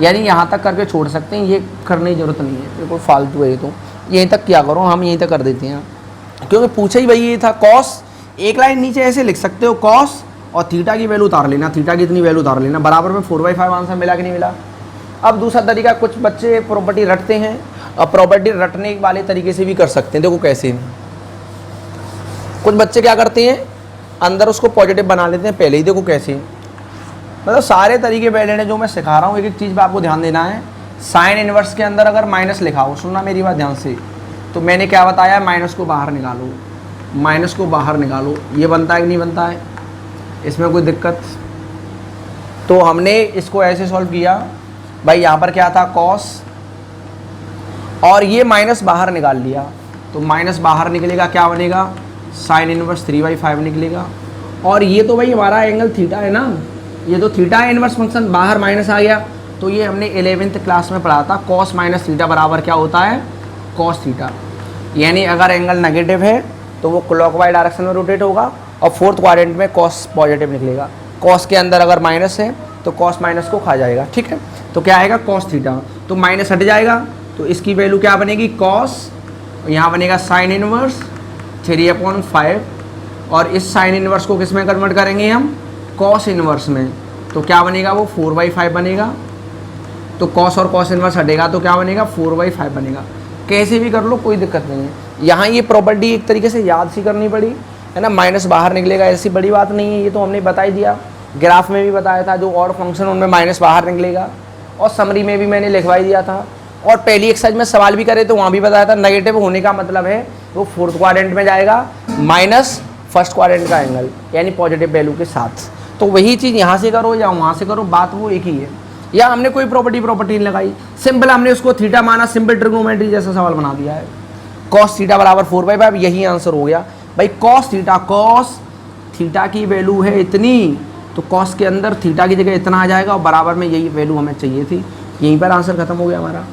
यानी यहाँ तक करके छोड़ सकते हैं, ये करने की ज़रूरत नहीं है, बिल्कुल फालतू है ये तो, यहीं तक क्या करो, हम यहीं तक कर देते हैं, क्योंकि पूछा ही वही ये था, कॉस एक लाइन नीचे ऐसे लिख सकते हो कॉस और थीटा की वैल्यू उतार लेना, थीटा की इतनी वैल्यू उतार लेना, बराबर में 4/5 आंसर मिला कि नहीं मिला। अब दूसरा तरीका, कुछ बच्चे प्रॉपर्टी रटते हैं और प्रॉपर्टी रटने वाले तरीके से भी कर सकते हैं। देखो कैसे, कुछ बच्चे क्या करते हैं, अंदर उसको पॉजिटिव बना लेते हैं पहले ही। देखो कैसे, मतलब सारे तरीके वैलिड हैं जो मैं सिखा रहा हूँ। एक एक चीज़ पे आपको ध्यान देना है। साइन इनवर्स के अंदर अगर माइनस लिखा हो, सुनना मेरी बात ध्यान से, तो मैंने क्या बताया, माइनस को बाहर निकालो, माइनस को बाहर निकालो। ये बनता है कि नहीं बनता है, इसमें कोई दिक्कत। तो हमने इसको ऐसे सॉल्व किया भाई, यहाँ पर क्या था कॉस और ये माइनस बाहर निकाल लिया, तो माइनस बाहर निकलेगा, क्या बनेगा, साइन इनवर्स 3/5 निकलेगा। और ये तो भाई हमारा एंगल थीटा है ना, ये तो थीटा है, इनवर्स फंक्शन बाहर माइनस आ गया। तो ये हमने 11th क्लास में पढ़ा था, कॉस माइनस थीटा बराबर क्या होता है, कॉस थीटा। यानी अगर एंगल नेगेटिव है तो वो क्लॉकवाइज डायरेक्शन में रोटेट होगा और फोर्थ क्वाड्रेंट में कॉस पॉजिटिव निकलेगा। कॉस के अंदर अगर माइनस है तो कॉस माइनस को खा जाएगा, ठीक है। तो क्या आएगा, कॉस थीटा, तो माइनस हट जाएगा, तो इसकी वैल्यू क्या बनेगी, कॉस, यहाँ बनेगा साइन इनवर्स 3/5 और इस साइन इनवर्स को किस में कन्वर्ट करेंगे हम, कॉस इनवर्स में, तो क्या बनेगा वो 4/5 बनेगा। तो कॉस और कॉस इनवर्स हटेगा तो क्या बनेगा, 4/5 बनेगा। कैसे भी कर लो कोई दिक्कत नहीं है। यहाँ ये प्रॉपर्टी एक तरीके से याद सी करनी पड़ी है ना, माइनस बाहर निकलेगा, ऐसी बड़ी बात नहीं है, ये तो हमने बता ही दिया। ग्राफ में भी बताया था, जो और फंक्शन उनमें माइनस बाहर निकलेगा, और समरी में भी मैंने लिखवाई दिया था, और पहली एक्सरसाइज में सवाल भी करे तो वहाँ भी बताया था। नेगेटिव होने का मतलब है वो फोर्थ क्वाड्रेंट में जाएगा माइनस फर्स्ट क्वाड्रेंट का एंगल, यानी पॉजिटिव वैल्यू के साथ। तो वही चीज़ यहाँ से करो या वहाँ से करो, बात वो एक ही है। या हमने कोई प्रॉपर्टी नहीं लगाई, सिंपल हमने उसको थीटा माना, सिंपल ट्रिग्नोमेट्री जैसा सवाल बना दिया है। कॉस थीटा बराबर 4/5, यही आंसर हो गया भाई। कॉस थीटा की वैल्यू है इतनी, तो कॉस के अंदर थीटा की जगह इतना आ जाएगा और बराबर में यही वैल्यू हमें चाहिए थी। यहीं पर आंसर खत्म हो गया हमारा।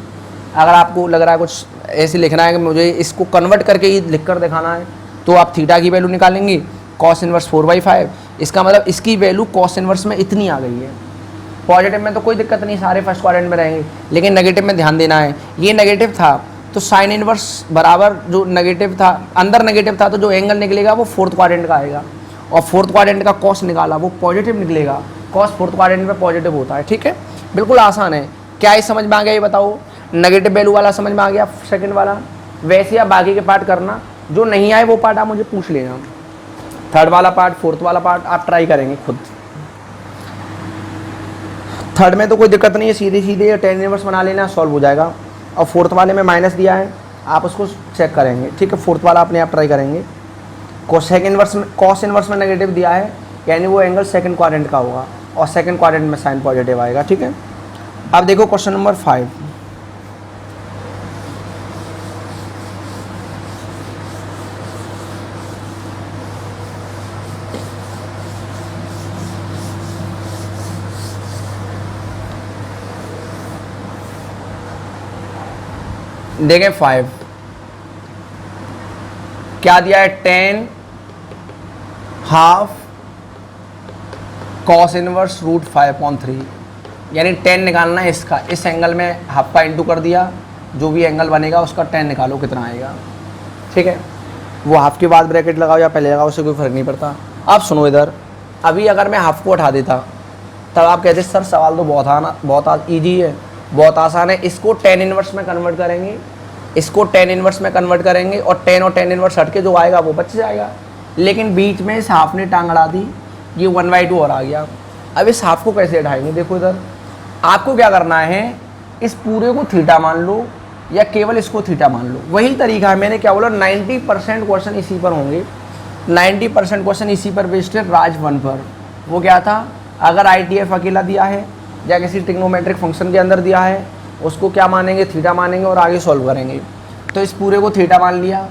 अगर आपको लग रहा है कुछ ऐसे लिखना है कि मुझे इसको कन्वर्ट करके ही लिख कर दिखाना है, तो आप थीटा की वैल्यू निकालेंगे, कॉस इनवर्स 4/5, इसका मतलब इसकी वैल्यू कॉस इनवर्स में इतनी आ गई है। पॉजिटिव में तो कोई दिक्कत नहीं, सारे फर्स्ट क्वाड्रेंट में रहेंगे, लेकिन नेगेटिव में ध्यान देना है। ये नेगेटिव था तो साइन इनवर्स बराबर जो नेगेटिव था, अंदर नेगेटिव था, तो जो एंगल निकलेगा वो फोर्थ क्वाड्रेंट का आएगा, और फोर्थ क्वाड्रेंट का कॉस निकाला वो पॉजिटिव निकलेगा। कॉस फोर्थ क्वाड्रेंट में पॉजिटिव होता है, ठीक है, बिल्कुल आसान है। क्या ये समझ में आ गया, ये बताओ। नेगेटिव वैल्यू वाला समझ में आ गया, सेकंड वाला। वैसे आप बाकी के पार्ट करना, जो नहीं आए वो पार्ट आप मुझे पूछ लेना। थर्ड वाला पार्ट, फोर्थ वाला पार्ट आप ट्राई करेंगे खुद। थर्ड में तो कोई दिक्कत नहीं है, सीधे सीधे टेन इनवर्स बना लेना, सॉल्व हो जाएगा। और फोर्थ वाले में माइनस दिया है, आप उसको चेक करेंगे, ठीक है। फोर्थ वाला अपने आप ट्राई करेंगे। कॉस इनवर्स में नेगेटिव दिया है, यानी वो एंगल सेकंड क्वाड्रेंट का होगा, और सेकंड क्वाड्रेंट में साइन पॉजिटिव आएगा, ठीक है। अब देखो क्वेश्चन नंबर 5। देखें 5 क्या दिया है, 10 हाफ कॉस इनवर्स √5/3, यानी 10 निकालना है इसका। इस एंगल में हाफ का इंटू कर दिया, जो भी एंगल बनेगा उसका 10 निकालो कितना आएगा, ठीक है। वो हाफ के बाद ब्रैकेट लगाओ या पहले लगाओ, उससे कोई फर्क नहीं पड़ता। अब सुनो इधर, अभी अगर मैं हाफ को उठा देता तब आप कहते सर सवाल तो बहुत ईजी है, बहुत आसान है। इसको 10 इनवर्स में कन्वर्ट करेंगे, इसको 10 इनवर्स में कन्वर्ट करेंगे, और 10 और 10 इनवर्स हट के जो आएगा वो बच जाएगा। लेकिन बीच में इस हाफ ने टांग अड़ा दी, ये 1/2 और आ गया। अब इस हाफ को कैसे उठाएंगे, देखो इधर आपको क्या करना है, इस पूरे को थीटा मान लो या केवल इसको थीटा मान लो। वही तरीका है, मैंने क्या बोला, 90% क्वेश्चन इसी पर होंगे। 90% क्वेश्चन इसी पर बेस्ड है, राज 1 पर। वो क्या था, अगर ITF अकेला दिया है या किसी ट्रिग्नोमेट्रिक फंक्शन के अंदर दिया है, उसको क्या मानेंगे, थीटा मानेंगे और आगे सॉल्व करेंगे। तो इस पूरे को थीटा मान लिया।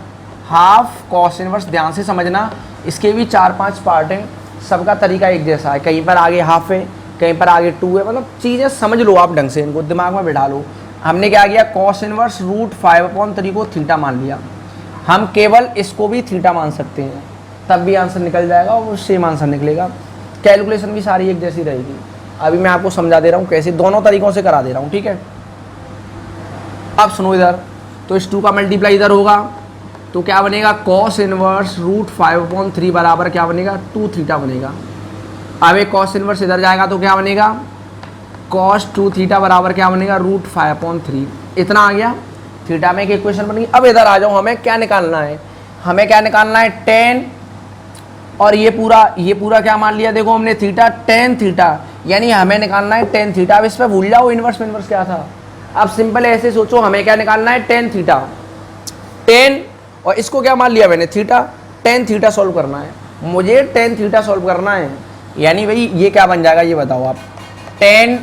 हाफ कॉस इनवर्स, ध्यान से समझना, इसके भी 4-5 पार्ट हैं, सबका तरीका एक जैसा है। कहीं पर आगे हाफ है, कहीं पर आगे 2 है, मतलब चीज़ें समझ लो आप ढंग से, इनको दिमाग में बिठा लो। हमने क्या किया, कॉस इनवर्स √5/3 को थीटा मान लिया। हम केवल इसको भी थीटा मान सकते हैं, तब भी आंसर निकल जाएगा और सेम आंसर निकलेगा। कैलकुलेशन भी सारी एक जैसी रहेगी। अभी मैं आपको समझा दे रहा हूँ कैसे, दोनों तरीक़ों से करा दे रहा हूँ, ठीक है। अब सुनो इधर, तो इस 2 का मल्टीप्लाई इधर होगा, तो क्या बनेगा कॉस इनवर्स रूट 5/3 बराबर क्या बनेगा 2 थीटा बनेगा। अब एक कॉस इनवर्स इधर जाएगा तो क्या बनेगा कॉस 2 थीटा बराबर क्या बनेगा रूट 5/3। इतना आ गया, थीटा में एक इक्वेशन बन गई। अब इधर आ जाओ, हमें क्या निकालना है, हमें क्या निकालना है tan, और ये पूरा क्या मान लिया, देखो हमने थीटा tan थीटा, यानी हमें निकालना है tan थीटा। अब इस पर भूल जाओ इनवर्स इनवर्स क्या था, अब सिंपल ऐसे सोचो, हमें क्या निकालना है tan थीटा, tan और इसको क्या मान लिया मैंने थीटा, tan थीटा सॉल्व करना है, मुझे tan थीटा सॉल्व करना है। यानी भाई ये क्या बन जाएगा ये बताओ आप, tan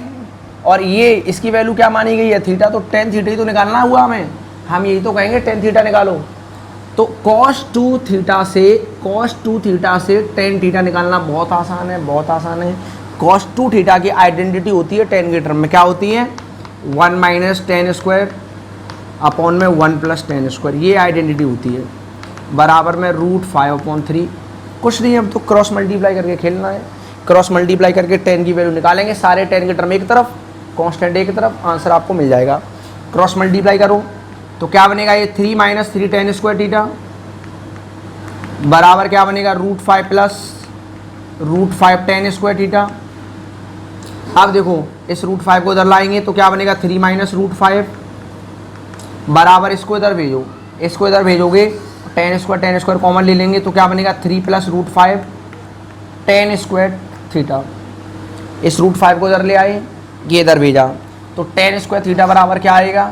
और ये इसकी वैल्यू क्या मानी गई है थीटा, तो tan थीटा ही तो निकालना हुआ हमें, हम यही तो कहेंगे tan थीटा निकालो। तो cos 2 थीटा से tan थीटा निकालना बहुत आसान है, बहुत आसान है। cos 2 थीटा की आइडेंटिटी होती है tan के टर्म में, क्या होती है 1 माइनस tan स्क्वायर अपॉन में 1 प्लस tan स्क्वायर, ये आइडेंटिटी होती है, बराबर में रूट 5/3। कुछ नहीं, अब तो क्रॉस मल्टीप्लाई करके खेलना है, क्रॉस मल्टीप्लाई करके tan की वैल्यू निकालेंगे, सारे tan के टर्म एक तरफ, कांस्टेंट एक तरफ, आंसर आपको मिल जाएगा। क्रॉस मल्टीप्लाई करो तो क्या बनेगा, ये 3 माइनस 3 tan स्क्वायर थीटा बराबर क्या बनेगा root 5 plus root 5 tan square theta. अब देखो इस रूट 5 को इधर लाएंगे तो क्या बनेगा 3 माइनस रूट 5 बराबर इसको इधर भेजो, इसको इधर भेजोगे tan स्क्वायर कॉमन ले लेंगे तो क्या बनेगा 3 plus root 5 tan square theta. इस रूट 5 को इधर ले आए, ये इधर भेजा तो tan स्क्वायर थीटा बराबर क्या आएगा,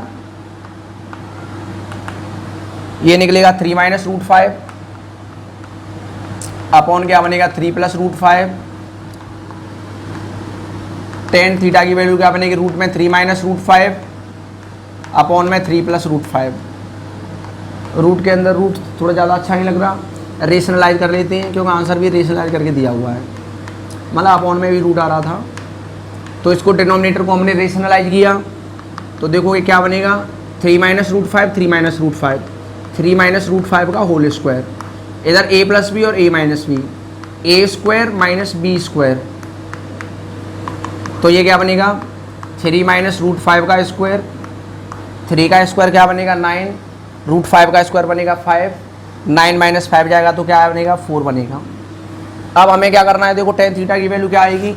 ये निकलेगा 3 माइनस रूट 5 अपॉन क्या बनेगा 3 प्लस रूट 5, tan थीटा की वैल्यू क्या बनेगी रूट में 3 माइनस रूट 5 अपॉन में 3 प्लस रूट 5। रूट के अंदर रूट थोड़ा ज़्यादा अच्छा नहीं लग रहा, रेशनलाइज कर लेते हैं क्योंकि आंसर भी रेशनलाइज करके दिया हुआ है, मतलब अपॉन में भी रूट आ रहा था, तो इसको डिनोमिनेटर को हमने रेशनलाइज किया तो देखो ये क्या बनेगा 3 minus root 5 3 minus root 5 3 minus root 5 का होल स्क्वायर, इधर a प्लस बी और a minus b, a square minus b square, तो ये क्या बनेगा 3 माइनस रूट 5 का स्क्वायर, 3 का स्क्वायर क्या बनेगा 9, रूट 5 का स्क्वायर बनेगा 5, 9 माइनस 5 जाएगा तो क्या बनेगा 4 बनेगा। अब हमें क्या करना है, देखो tan थीटा की वैल्यू क्या आएगी,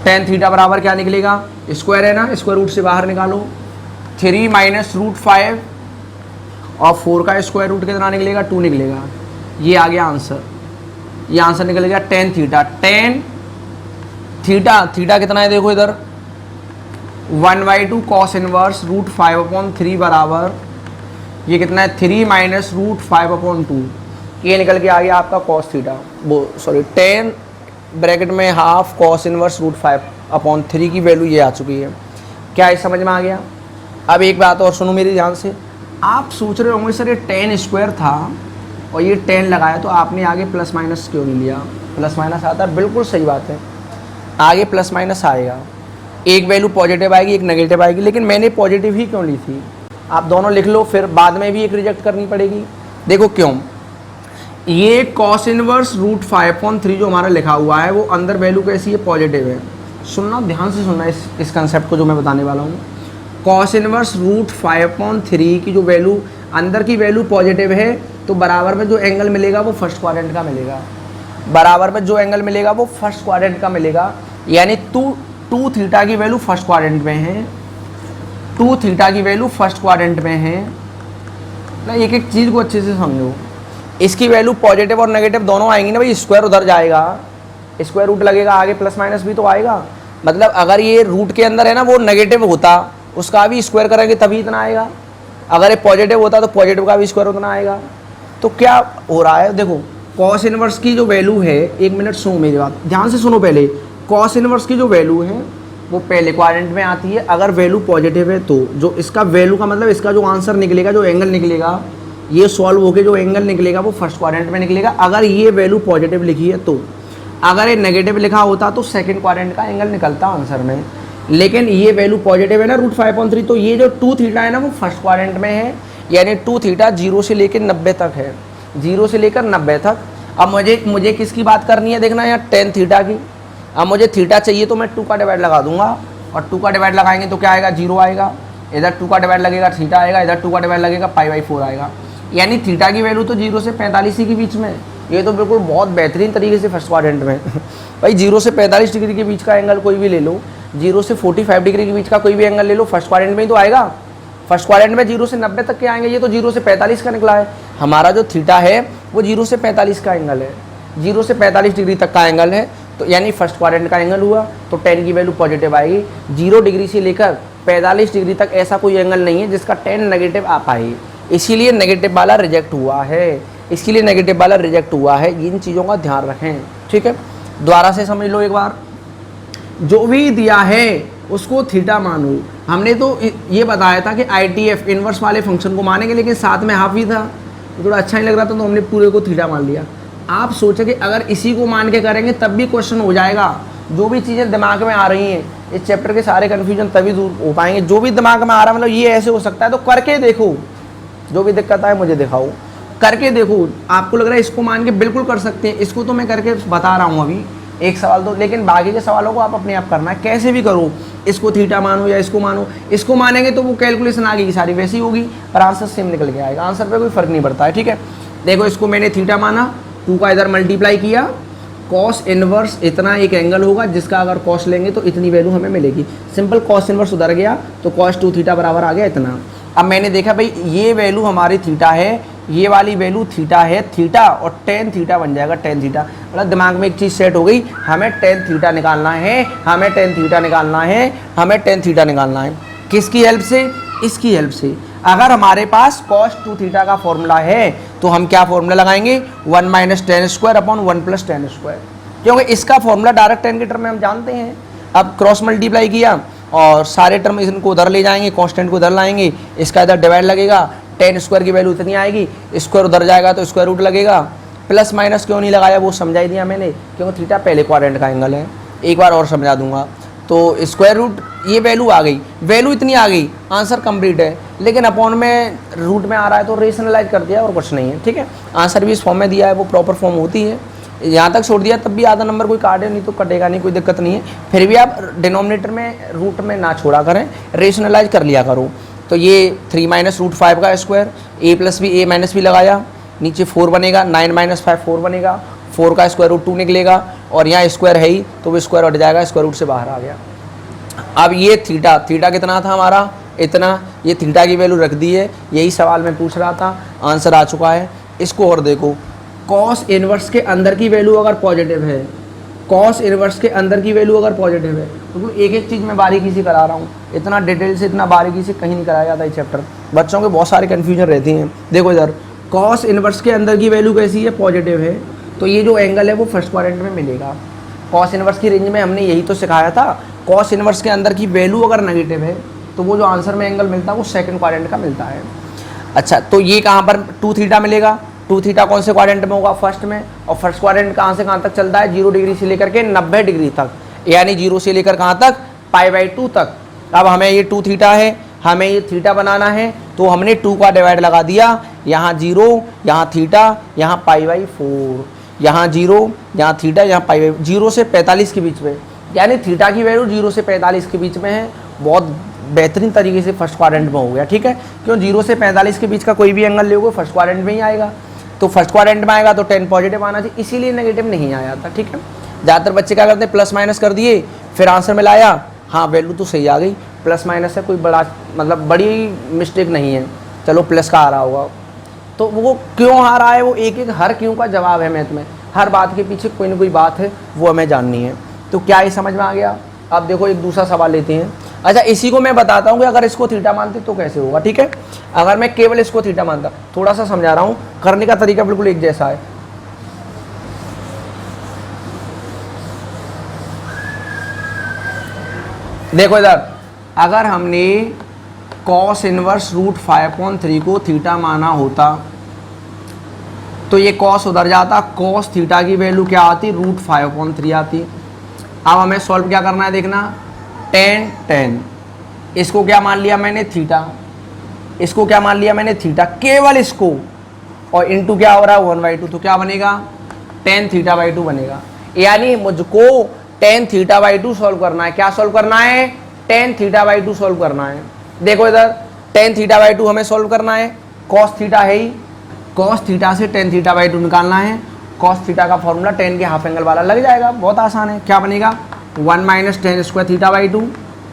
tan थीटा बराबर क्या निकलेगा, स्क्वायर है ना, स्क्वायर रूट से बाहर निकालो, 3 माइनस रूट 5 और 4 का स्क्वायर रूट कितना निकलेगा 2 निकलेगा, ये आ गया आंसर, ये आंसर निकल गया tan थीटा। tan थीटा कितना है देखो इधर 1/2 कॉस इनवर्स रूट 5/3 बराबर ये कितना है 3 माइनस रूट 5/2, ये निकल के आ गया आपका कॉस थीटा, वो सॉरी tan ब्रैकेट में हाफ कॉस इनवर्स रूट 5/3 की वैल्यू ये आ चुकी है। क्या ये समझ में आ गया। अब एक बात और सुनो मेरी ध्यान से, आप सोच रहे होंगे सर ये tan स्क्वायर था और ये tan लगाया तो आपने आगे प्लस माइनस क्यों नहीं लिया, प्लस माइनस आता है, बिल्कुल सही बात है, आगे प्लस माइनस आएगा, एक वैल्यू पॉजिटिव आएगी एक नेगेटिव आएगी, लेकिन मैंने पॉजिटिव ही क्यों ली थी, आप दोनों लिख लो, फिर बाद में भी एक रिजेक्ट करनी पड़ेगी। देखो क्यों, ये कॉस इनवर्स रूट 5/3 जो हमारा लिखा हुआ है वो अंदर वैल्यू कैसी है पॉजिटिव है, सुनना ध्यान से सुनना इस कंसेप्ट को जो मैं बताने वाला हूँ। कॉस इनवर्स रूट 5/3 की जो वैल्यू अंदर की वैल्यू पॉजिटिव है तो बराबर में जो एंगल मिलेगा वो फर्स्ट क्वाड्रेंट का मिलेगा, बराबर में जो एंगल मिलेगा वो फर्स्ट क्वाड्रेंट का मिलेगा, यानी 2 थीटा की वैल्यू फर्स्ट क्वाड्रेंट में है, 2 थीटा की वैल्यू फर्स्ट क्वाड्रेंट में है ना। एक एक चीज़ को अच्छे से समझो, इसकी वैल्यू पॉजिटिव और नेगेटिव दोनों आएंगी ना भाई, स्क्वायर उधर जाएगा, स्क्वायर रूट लगेगा, आगे प्लस माइनस भी तो आएगा, मतलब अगर ये रूट के अंदर है ना वो नेगेटिव होता उसका भी स्क्वायर करेंगे तभी इतना आएगा, अगर ये पॉजिटिव होता तो पॉजिटिव का भी स्क्वायर उतना आएगा। तो क्या हो रहा है देखो, कॉस इनवर्स की जो वैल्यू है, एक मिनट सुनो मेरी बात ध्यान से सुनो, पहले कॉस इनवर्स की जो वैल्यू है वो पहले क्वाड्रेंट में आती है, अगर वैल्यू पॉजिटिव है तो जो इसका वैल्यू का मतलब इसका जो आंसर निकलेगा, जो एंगल निकलेगा, ये सॉल्व होकर जो एंगल निकलेगा वो फर्स्ट क्वाड्रेंट में निकलेगा, अगर ये वैल्यू पॉजिटिव लिखी है तो। अगर ये नेगेटिव लिखा होता तो सेकंड क्वाड्रेंट का एंगल निकलता आंसर में, लेकिन ये वैल्यू पॉजिटिव है ना रूट 5/3, तो ये जो 2 थीटा है ना वो फर्स्ट क्वाड्रेंट में है, यानी 2 थीटा 0 से लेकर 90 तक है, 0 से लेकर 90 तक। अब मुझे किसकी बात करनी है देखना यहाँ tan थीटा की, अब मुझे थीटा चाहिए तो मैं 2 का डिवाइड लगा दूंगा और 2 का डिवाइड लगाएंगे तो क्या आएगा 0 आएगा, इधर 2 का डिवाइड लगेगा थीटा आएगा, इधर 2 का डिवाइड लगेगा π/4 आएगा। यानी थीटा की वैल्यू तो 0 से 45 ही के बीच में। ये तो बिल्कुल बहुत बेहतरीन तरीके से फर्स्ट क्वाड्रेंट में भाई 0 से 45 डिग्री के बीच का एंगल कोई भी ले लो, 0 से 45 डिग्री के बीच का कोई भी एंगल ले लो, फर्स्ट क्वाड्रेंट में ही तो आएगा। फर्स्ट क्वाड्रेंट में 0 से 90 तक के आएंगे, ये तो 0 से 45 का निकला है। हमारा जो थीटा है वो 0 से 45 का एंगल है, 0 से 45 डिग्री तक का एंगल है, तो यानी फर्स्ट क्वाड्रेंट का एंगल हुआ, तो tan की वैल्यू पॉजिटिव आएगी। 0 डिग्री से लेकर 45 डिग्री तक ऐसा कोई एंगल नहीं है जिसका tan नेगेटिव आ पाए, इसीलिए नेगेटिव वाला रिजेक्ट हुआ है, इसलिए नेगेटिव वाला रिजेक्ट हुआ है। इन चीज़ों का ध्यान रखें, ठीक है। दोबारा से समझ लो एक बार, जो भी दिया है उसको थीटा मानो। हमने तो ये बताया था कि ITF इन्वर्स वाले फंक्शन को मानेंगे, लेकिन साथ में हाफ ही था, तो थोड़ा अच्छा नहीं लग रहा था, तो हमने पूरे को थीटा मान लिया। आप सोचे कि अगर इसी को मान के करेंगे तब भी क्वेश्चन हो जाएगा। जो भी चीज़ें दिमाग में आ रही हैं, इस चैप्टर के सारे कन्फ्यूजन तभी दूर हो पाएंगे। जो भी दिमाग में आ रहा है, मतलब ये ऐसे हो सकता है, तो करके देखो, जो भी दिक्कत आए मुझे दिखाओ, करके देखो। आपको लग रहा है इसको मान के बिल्कुल कर सकते हैं, इसको तो मैं करके बता रहा हूँ अभी एक सवाल तो, लेकिन बाकी के सवालों को आप अपने आप करना है, कैसे भी करो। इसको थीटा मानो या इसको मानो, इसको मानेंगे तो वो कैलकुलेशन आ गई सारी वैसी होगी, पर आंसर सेम निकल के आएगा, आंसर पे कोई फर्क नहीं पड़ता है, ठीक है। देखो इसको मैंने थीटा माना, 2 का इधर मल्टीप्लाई किया, कॉस इनवर्स इतना एक एंगल होगा जिसका अगर कॉस लेंगे तो इतनी वैल्यू हमें मिलेगी। सिंपल कॉस इनवर्स उधर गया तो कॉस 2 थीटा बराबर आ गया इतना। अब मैंने देखा भाई ये वैल्यू हमारी थीटा है, ये वाली वैल्यू थीटा है, थीटा और tan थीटा बन जाएगा, tan थीटा। मतलब दिमाग में एक चीज़ सेट हो गई, हमें tan थीटा निकालना है, हमें tan थीटा निकालना है, हमें tan थीटा निकालना है। किसकी हेल्प से? इसकी हेल्प से। अगर हमारे पास cos 2 थीटा का फॉर्मूला है तो हम क्या फॉर्मूला लगाएंगे? 1 minus tan square upon 1 plus tan square, क्योंकि इसका फॉर्मूला डायरेक्ट tan के टर्म में हम जानते हैं। अब क्रॉस मल्टीप्लाई किया और सारे टर्म इनको उधर ले जाएंगे, कांस्टेंट को उधर लाएंगे, इसका इधर डिवाइड लगेगा, tan स्क्वायर की वैल्यू इतनी आएगी, स्क्वायर उधर जाएगा तो स्क्वायर रूट लगेगा। प्लस माइनस क्यों नहीं लगाया वो समझा ही दिया मैंने, क्योंकि थीटा पहले क्वाड्रेंट का एंगल है। एक बार और समझा दूंगा। तो स्क्वायर रूट ये वैल्यू आ गई, वैल्यू इतनी आ गई, आंसर कंप्लीट है। लेकिन अपॉन में रूट में आ रहा है तो रेशनलाइज कर दिया और कुछ नहीं है, ठीक है। आंसर भी इस फॉर्म में दिया है, वो प्रॉपर फॉर्म होती है। यहाँ तक छोड़ दिया तब भी आधा नंबर कोई काटे, नहीं तो कटेगा नहीं, कोई दिक्कत नहीं है। फिर भी आप डिनोमिनेटर में रूट में ना छोड़ा करें, रेशनलाइज कर लिया करो। तो ये 3 माइनस रूट 5 का स्क्वायर, a प्लस भी a माइनस भी लगाया, नीचे 4 बनेगा, 9 माइनस 5 4 बनेगा, 4 का स्क्वायर रूट 2 निकलेगा, और यहाँ स्क्वायर है ही तो वो स्क्वायर हट जाएगा, स्क्वायर रूट से बाहर आ गया। अब ये थीटा कितना था हमारा? इतना। ये थीटा की वैल्यू रख दी है, यही सवाल मैं पूछ रहा था, आंसर आ चुका है। इसको और देखो, कॉस इनवर्स के अंदर की वैल्यू अगर पॉजिटिव है, कॉस इनवर्स के अंदर की वैल्यू अगर पॉजिटिव है, तो एक एक चीज़ मैं बारीकी से करा रहा हूँ, इतना डिटेल से इतना बारीकी से कहीं नहीं कराया जाता ये चैप्टर, बच्चों के बहुत सारे कन्फ्यूजन रहती हैं। देखो इधर कॉस इनवर्स के अंदर की वैल्यू कैसी है? पॉजिटिव है, तो ये जो एंगल है वो फर्स्ट क्वाड्रेंट में मिलेगा। कॉस इनवर्स की रेंज में हमने यही तो सिखाया था, कॉस इनवर्स के अंदर की वैल्यू अगर नेगेटिव है तो वो जो आंसर में एंगल मिलता है वो सेकंड क्वाड्रेंट का मिलता है। अच्छा, तो ये कहाँ पर 2 थीटा मिलेगा? 2 थीटा कौन से क्वाड्रेंट में होगा? फर्स्ट में। और फर्स्ट क्वाड्रेंट कहाँ से कहाँ तक चलता है? 0 डिग्री से लेकर के 90 डिग्री तक, यानी 0 से लेकर कहाँ तक? π/2 तक। अब हमें ये 2 थीटा है, हमें ये थीटा बनाना है, तो हमने 2 का डिवाइड लगा दिया, यहाँ 0, यहाँ थीटा, यहाँ π/4, यहाँ 0, यहाँ थीटा, यहाँ π/, 0 से 45 के बीच में, यानी थीटा की वैल्यू 0 से 45 के बीच में है। बहुत बेहतरीन तरीके से फर्स्ट क्वाड्रेंट में हो गया, ठीक है। क्यों? 0 से 45 के बीच का कोई भी एंगल लोगे फर्स्ट क्वाड्रेंट में ही आएगा, तो फर्स्ट क्वाड्रेंट में आएगा तो tan पॉजिटिव आना चाहिए, इसीलिए नेगेटिव नहीं आया था, ठीक है। ज़्यादातर बच्चे क्या करते हैं, प्लस माइनस कर दिए, फिर आंसर में लाया, हाँ वैल्यू तो सही आ गई, प्लस माइनस से कोई बड़ा मतलब बड़ी मिस्टेक नहीं है, चलो प्लस का आ रहा होगा। तो वो क्यों आ रहा है, वो एक एक हर क्यों का जवाब है मैथ में, हर बात के पीछे कोई ना कोई बात है, वो हमें जाननी है। तो क्या ये समझ में आ गया? अब देखो एक दूसरा सवाल लेते हैं। अच्छा, इसी को मैं बताता हूँ कि अगर इसको थीटा मानते तो कैसे होगा, ठीक है। अगर मैं केवल इसको थीटा मानता, थोड़ा सा समझा रहा हूँ, करने का तरीका बिल्कुल एक जैसा है। देखो इधर, अगर हमने कॉस इनवर्स रूट 5/3 को थीटा माना होता तो ये कॉस उधर जाता, कॉस थीटा की वैल्यू क्या आती? रूट 5/3 आती। अब हमें सॉल्व क्या करना है, देखना, tan, इसको क्या मान लिया मैंने? थीटा, इसको क्या मान लिया मैंने? थीटा, केवल इसको, और इनटू क्या हो रहा है? 1/2, तो क्या बनेगा? tan θ/2 बनेगा। यानी मुझको tan θ/2 सॉल्व करना है। क्या सॉल्व करना है? tan θ/2 सॉल्व करना है। देखो इधर टेन थीटा बाई टू हमें सॉल्व करना है, कॉस थीटा है ही, कॉस थीटा से टेन थीटा बाई टू निकालना है। कॉस थीटा का फॉर्मूला टेन के हाफ एंगल वाला लग जाएगा, बहुत आसान है। क्या बनेगा 1 minus ten square theta by two,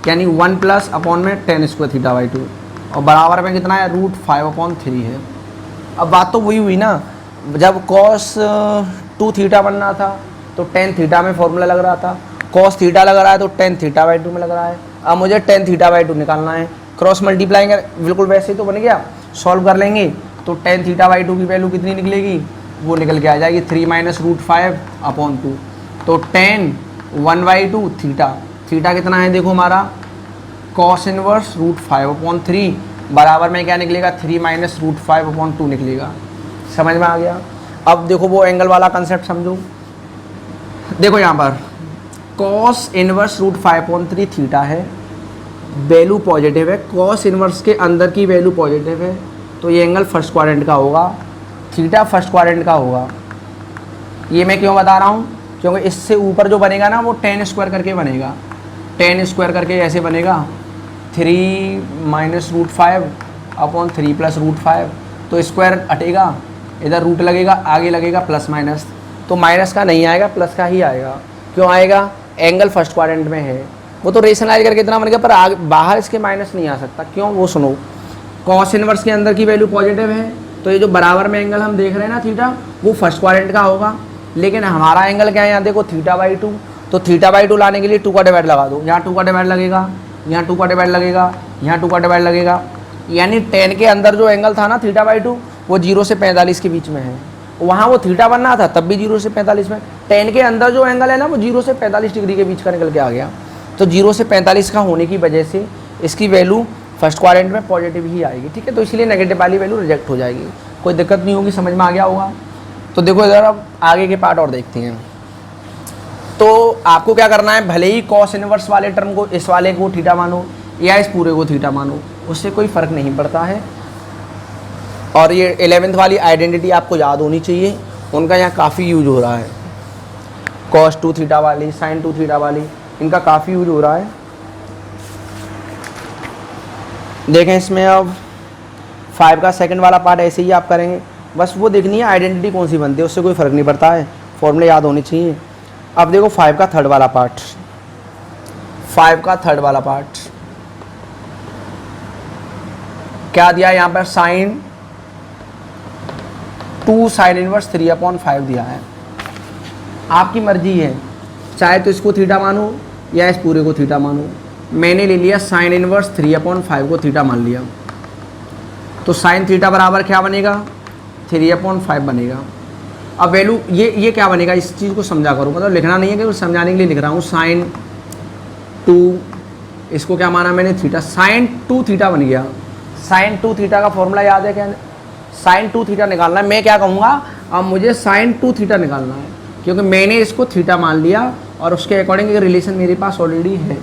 यानी 1 प्लस अपॉन में ten square theta by two, और बराबर में कितना है √5/3 है। अब बात तो वही हुई ना, जब कॉस 2 थीटा बनना था तो टेन थीटा में फॉर्मूला लग रहा था, कॉस थीटा लग रहा है तो टेन थीटा बाई टू में लग रहा है। अब मुझे टेन थीटा बाई टू निकालना है, क्रॉस मल्टीप्लाई बिल्कुल वैसे ही तो बन गया, सॉल्व कर लेंगे तो टेन थीटा बाई टू की वैल्यू कितनी निकलेगी, वो निकल के आ जाएगी 3 माइनस √5/2। तो टेन 1/2 थीटा, थीटा कितना है देखो हमारा कॉस इनवर्स √5/3 बराबर में क्या निकलेगा 3 माइनस √5/2 निकलेगा। समझ में आ गया। अब देखो वो एंगल वाला कंसेप्ट समझो। देखो यहाँ पर कॉस इनवर्स √5/3 थीटा है, वैल्यू पॉजिटिव है, कॉस इनवर्स के अंदर की वैल्यू पॉजिटिव है, तो ये एंगल फर्स्ट क्वाड्रेंट का होगा, थीटा फर्स्ट क्वाड्रेंट का होगा। ये मैं क्यों बता रहा हूँ, क्योंकि इससे ऊपर जो बनेगा ना वो टेन स्क्वायर करके बनेगा, टेन स्क्वायर करके ऐसे बनेगा 3 माइनस √5/3 प्लस √5, तो स्क्वायर हटेगा, इधर रूट लगेगा, आगे लगेगा प्लस माइनस, तो माइनस का नहीं आएगा प्लस का ही आएगा। क्यों आएगा, एंगल फर्स्ट क्वाड्रेंट में है, वो तो रेशनलाइज करके इतना बन गया, पर आगे बाहर इसके माइनस नहीं आ सकता। क्यों, वो सुनो, कॉस इनवर्स के अंदर की वैल्यू पॉजिटिव है, तो ये जो बराबर में एंगल हम देख रहे हैं ना थीटा, वो फर्स्ट क्वाड्रेंट का होगा। लेकिन हमारा एंगल क्या है यहाँ देखो थीटा बाई टू, तो थीटा बाई टू लाने के लिए 2 का डिवाइड लगा दो, यहाँ 2 का डिवाइड लगेगा, यहाँ 2 का डिवाइड लगेगा, यहाँ 2 का डिवाइड लगेगा, यानी टेन के अंदर जो एंगल था ना थीटा बाई टू, वो 0 से 45 के बीच में है। वहाँ वो थीटा बनना था तब भी 0 से 45 में, टेन के अंदर जो एंगल है ना वो 0 से 45 डिग्री के बीच का निकल के आ गया, तो 0 से 45 का होने की वजह से इसकी वैल्यू फर्स्ट क्वाड्रेंट में पॉजिटिव ही आएगी। ठीक है, तो इसलिए नेगेटिव वाली वैल्यू रिजेक्ट हो जाएगी, कोई दिक्कत नहीं होगी। समझ में आ गया होगा। तो देखो इधर अब आगे के पार्ट और देखते हैं। तो आपको क्या करना है, भले ही कॉस इनवर्स वाले टर्म को, इस वाले को थीटा मानो या इस पूरे को थीटा मानो, उससे कोई फ़र्क नहीं पड़ता है। और ये 11th वाली आइडेंटिटी आपको याद होनी चाहिए, उनका यहाँ काफ़ी यूज हो रहा है, कॉस 2 थीटा वाली, साइन 2 थीटा वाली, इनका काफ़ी यूज हो रहा है। देखें इसमें अब 5 का सेकंड वाला पार्ट ऐसे ही आप करेंगे, बस वो देखनी है आइडेंटिटी कौन सी बनती है, उससे कोई फ़र्क नहीं पड़ता है, फॉर्मूले याद होने चाहिए। अब देखो 5 का थर्ड वाला पार्ट, 5 का थर्ड वाला पार्ट क्या दिया है यहाँ पर, साइन 2 साइन इनवर्स 3/5 दिया है। आपकी मर्जी है, चाहे तो इसको थीटा मानो या इस पूरे को थीटा मानो। मैंने ले लिया साइन इनवर्स 3/5 को थीटा मान लिया, तो साइन थीटा बराबर क्या बनेगा 3/5 बनेगा। अब वैल्यू ये क्या बनेगा, इस चीज़ को समझा करो, मतलब लिखना नहीं है कि समझाने के लिए लिख रहा हूँ। साइन 2, इसको क्या माना मैंने थीटा, साइन 2 थीटा बन गया। साइन 2 थीटा का फॉर्मूला याद है क्या, साइन 2 थीटा निकालना है। मैं क्या कहूँगा, अब मुझे साइन 2 थीटा निकालना है, क्योंकि मैंने इसको थीटा मान लिया और उसके अकॉर्डिंग एक रिलेशन मेरे पास ऑलरेडी है।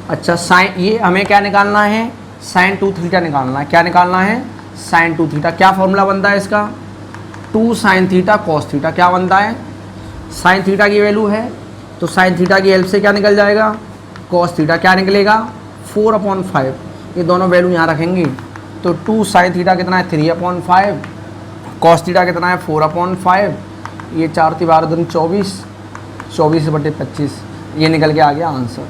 अच्छा, साइन ये हमें क्या निकालना है, साइन 2 थीटा निकालना है। क्या निकालना है, साइन 2 थीटा। क्या फॉर्मूला बनता है इसका, 2 साइन थीटा कॉस थीटा। क्या बनता है, साइन थीटा की वैल्यू है तो साइन थीटा की हेल्प से क्या निकल जाएगा, कॉस थीटा। क्या निकलेगा 4/5, ये दोनों वैल्यू यहाँ रखेंगे, तो 2 साइन थीटा कितना है 3/5, कॉस थीटा कितना है 4/5, ये 4 × 12 = 24, 24/25, ये निकल के आ गया आंसर।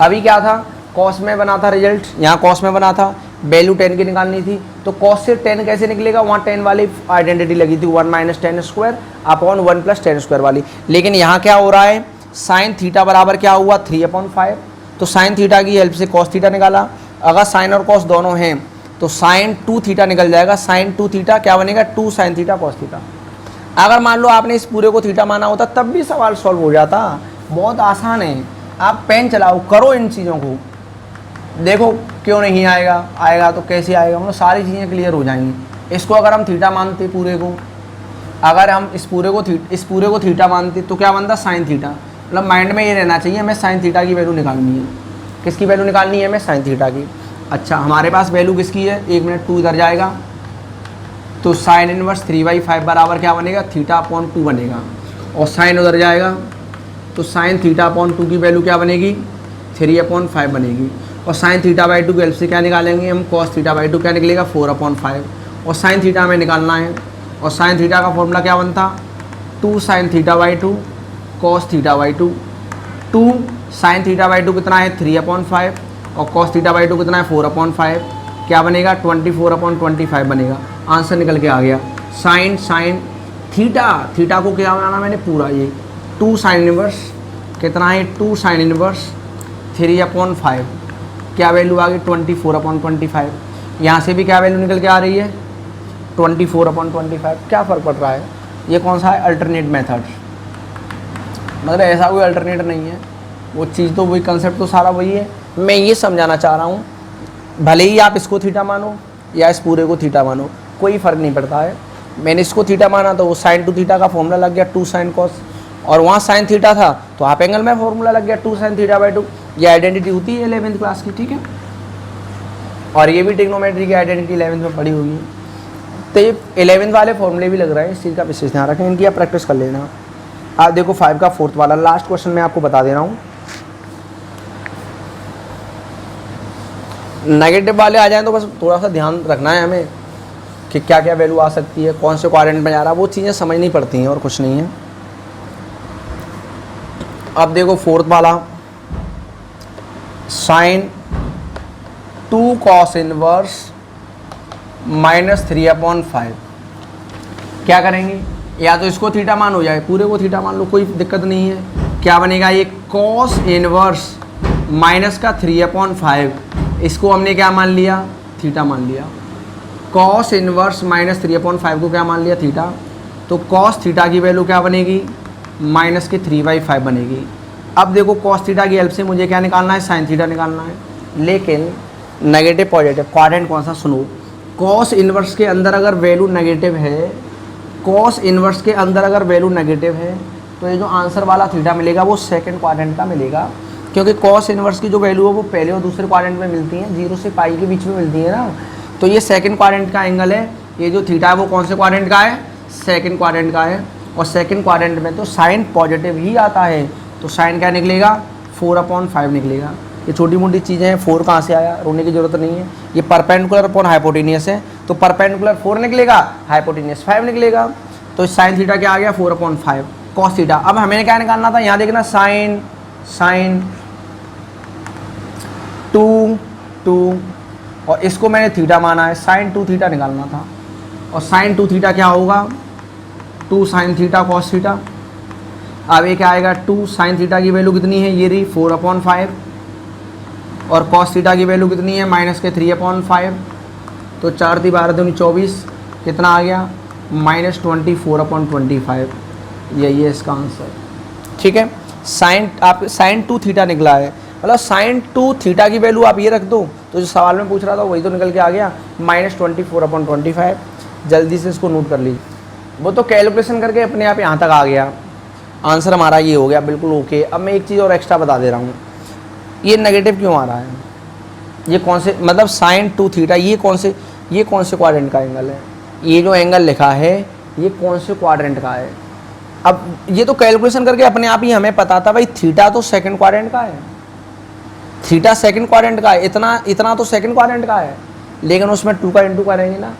अभी क्या था, कॉस में बना था रिजल्ट, यहाँ कॉस में बना था, वैल्यू 10 की निकालनी थी, तो कॉस से 10 कैसे निकलेगा, वहाँ 10 वाली आइडेंटिटी लगी थी, 1 minus ten square upon 1 plus ten square वाली। लेकिन यहाँ क्या हो रहा है, साइन थीटा बराबर क्या हुआ 3/5, तो साइन थीटा की हेल्प से कॉस थीटा निकाला। अगर साइन और कॉस दोनों हैं तो साइन 2 थीटा निकल जाएगा, साइन 2 थीटा क्या बनेगा 2 साइन थीटा कॉस थीटा। अगर मान लो आपने इस पूरे को थीटा माना होता तब भी सवाल सॉल्व हो जाता, बहुत आसान है। आप पेन चलाओ, करो इन चीज़ों को, देखो क्यों नहीं आएगा, आएगा तो कैसे आएगा, मतलब सारी चीज़ें क्लियर हो जाएंगी। इसको अगर हम थीटा मानते पूरे को, अगर हम इस पूरे को थीटा मानते तो क्या बनता साइन थीटा, मतलब माइंड में ये रहना चाहिए हमें साइन थीटा की वैल्यू निकालनी है। किसकी वैल्यू निकालनी है हमें, साइन थीटा की। अच्छा, हमारे पास वैल्यू किसकी है, 1 मिनट 2 इधर जाएगा, तो साइन इनवर्स 3/5 बराबर क्या बनेगा θ/2 बनेगा, और साइन उधर जाएगा तो साइन θ/2 की वैल्यू क्या बनेगी 3/5 बनेगी। और साइन थीटा बाई टू की हेल्प से क्या निकालेंगे हम, कॉस थीटा बाई टू क्या निकलेगा 4/5, और साइन थीटा हमें निकालना है, और साइन थीटा का फॉर्मूला क्या बनता 2 sine theta by two cos theta by two. 2 sine theta by two कितना है 3/5 और कॉस थीटा बाई टू कितना है 4/5, क्या बनेगा 24/25 बनेगा। आंसर निकल के आ गया। साइन थीटा को क्या बनाना मैंने पूरा, ये 2 साइन इनवर्स कितना है 2 साइन इनवर्स 3/5, क्या वैल्यू आ गई 24/25। यहाँ से भी क्या वैल्यू निकल के आ रही है 24/25। क्या फ़र्क पड़ रहा है, ये कौन सा है अल्टरनेट मेथड, मतलब ऐसा कोई अल्टरनेट नहीं है, वो चीज़ तो वही, कंसेप्ट तो सारा वही है। मैं ये समझाना चाह रहा हूँ, भले ही आप इसको थीटा मानो या इस पूरे को थीटा मानो, कोई फ़र्क नहीं पड़ता है। मैंने इसको थीटा माना तो वो साइन टू थीटा का फॉर्मूला लग गया 2 साइन कॉस, और वहाँ साइन थीटा था तो हाफ एंगल में फॉर्मूला लग गया 2 साइन थीटा बाई 2। ये आइडेंटिटी होती है 11th क्लास की, ठीक है, और ये भी ट्रिग्नोमेट्री की आइडेंटिटी 11th में पढ़ी होगी। तो ये 11th वाले फॉर्मूले भी लग रहे हैं, इस चीज़ का विशेष ध्यान रखें, इनकी आप प्रैक्टिस कर लेना। आप देखो 5 का 4th वाला लास्ट क्वेश्चन मैं आपको बता दे रहा हूँ। नेगेटिव वाले आ जाएँ तो बस थोड़ा सा ध्यान रखना है हमें कि क्या क्या वैल्यू आ सकती है, कौन से क्वाड्रेंट में जा रहा है, वो चीज़ें समझनी पड़ती हैं और कुछ नहीं है। अब देखो 4th वाला, साइन 2 कॉस इनवर्स -3/5, क्या करेंगे, या तो इसको थीटा मान हो जाए, पूरे को थीटा मान लो, कोई दिक्कत नहीं है। क्या बनेगा ये कॉस इनवर्स माइनस का 3/5, इसको हमने क्या मान लिया थीटा मान लिया। कॉस इनवर्स -3/5 को क्या मान लिया थीटा, तो कॉस थीटा की वैल्यू क्या बनेगी माइनस के 3/5 बनेगी। अब देखो कॉस थीटा की हेल्प से मुझे क्या निकालना है साइन थीटा निकालना है, लेकिन नेगेटिव पॉजिटिव क्वाड्रेंट कौन सा सुनो, कॉस इनवर्स के अंदर अगर वैल्यू नेगेटिव है, कॉस इनवर्स के अंदर अगर वैल्यू नेगेटिव है तो ये जो आंसर वाला थीटा मिलेगा वो सेकंड क्वाड्रेंट का मिलेगा, क्योंकि कॉस इनवर्स की जो वैल्यू है वो पहले और दूसरे क्वाड्रेंट में मिलती है, 0 से पाई के बीच में मिलती है ना। तो ये सेकंड क्वाड्रेंट का एंगल है, ये जो थीटा है वो कौन से क्वाड्रेंट का है सेकंड क्वाड्रेंट का है, और सेकंड क्वाड्रेंट में तो साइन पॉजिटिव ही आता है, तो साइन क्या निकलेगा 4/5 निकलेगा। ये छोटी मोटी चीज़ें हैं, 4 कहाँ से आया, रोने की ज़रूरत नहीं है। ये परपेंडिकुलर अपॉन हाइपोटेनियस है, तो परपेंडिकुलर 4 निकलेगा, हाइपोटेनियस 5 निकलेगा, तो साइन थीटा क्या आ गया 4/5 कॉस थीटा। अब हमें क्या निकालना था, यहाँ देखना साइन 2 और इसको मैंने थीटा माना है, साइन 2 थीटा निकालना था, और साइन 2 थीटा क्या होगा 2 साइन थीटा कॉस थीटा। अब ये क्या आएगा 2 साइन थीटा की वैल्यू कितनी है ये रही 4/5, और कॉस थीटा की वैल्यू कितनी है माइनस के 3/5, तो 4 × 12 = 24, कितना आ गया -24/25। यही है इसका आंसर, ठीक है। साइन 2 थीटा निकला है, मतलब साइन 2 थीटा की वैल्यू आप ये रख दो, तो जो सवाल में पूछ रहा था वही तो निकल के आ गया -24/25। जल्दी से इसको नोट कर लीजिए, वो तो कैलकुलेशन करके अपने आप यहाँ तक आ गया, आंसर हमारा ये हो गया बिल्कुल ओके। अब मैं एक चीज़ और एक्स्ट्रा बता दे रहा हूँ, ये नेगेटिव क्यों आ रहा है, ये कौन से, मतलब साइन 2 थीटा ये कौन से क्वाड्रेंट का एंगल है, ये जो एंगल लिखा है ये कौन से क्वाड्रेंट का है। अब ये तो कैलकुलेशन करके अपने आप ही हमें पता था भाई थीटा तो सेकंड क्वाड्रेंट का है, थीटा सेकंड क्वाड्रेंट का है, इतना तो सेकंड क्वाड्रेंट का है, लेकिन उसमें 2 का इंटू करेंगे ना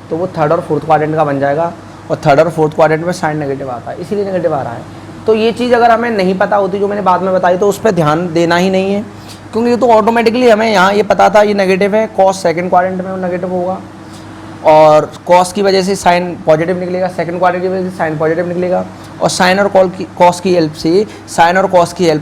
तो वो थर्ड और फोर्थ क्वाड्रेंट का बन जाएगा, और थर्ड और फोर्थ क्वाड्रेंट में साइन नेगेटिव आता है, इसीलिए नेगेटिव आ रहा है। तो ये चीज़ अगर हमें नहीं पता होती जो मैंने बाद में बताई, तो उस पर ध्यान देना ही नहीं है, क्योंकि ये तो ऑटोमेटिकली हमें यहाँ ये पता था ये नेगेटिव है, कॉस सेकंड क्वाड्रेंट में वो नेगेटिव होगा, और कॉस की वजह से साइन पॉजिटिव निकलेगा, सेकंड क्वाड्रेंट की वजह से साइन पॉजिटिव निकलेगा, और साइन और कॉस की हेल्प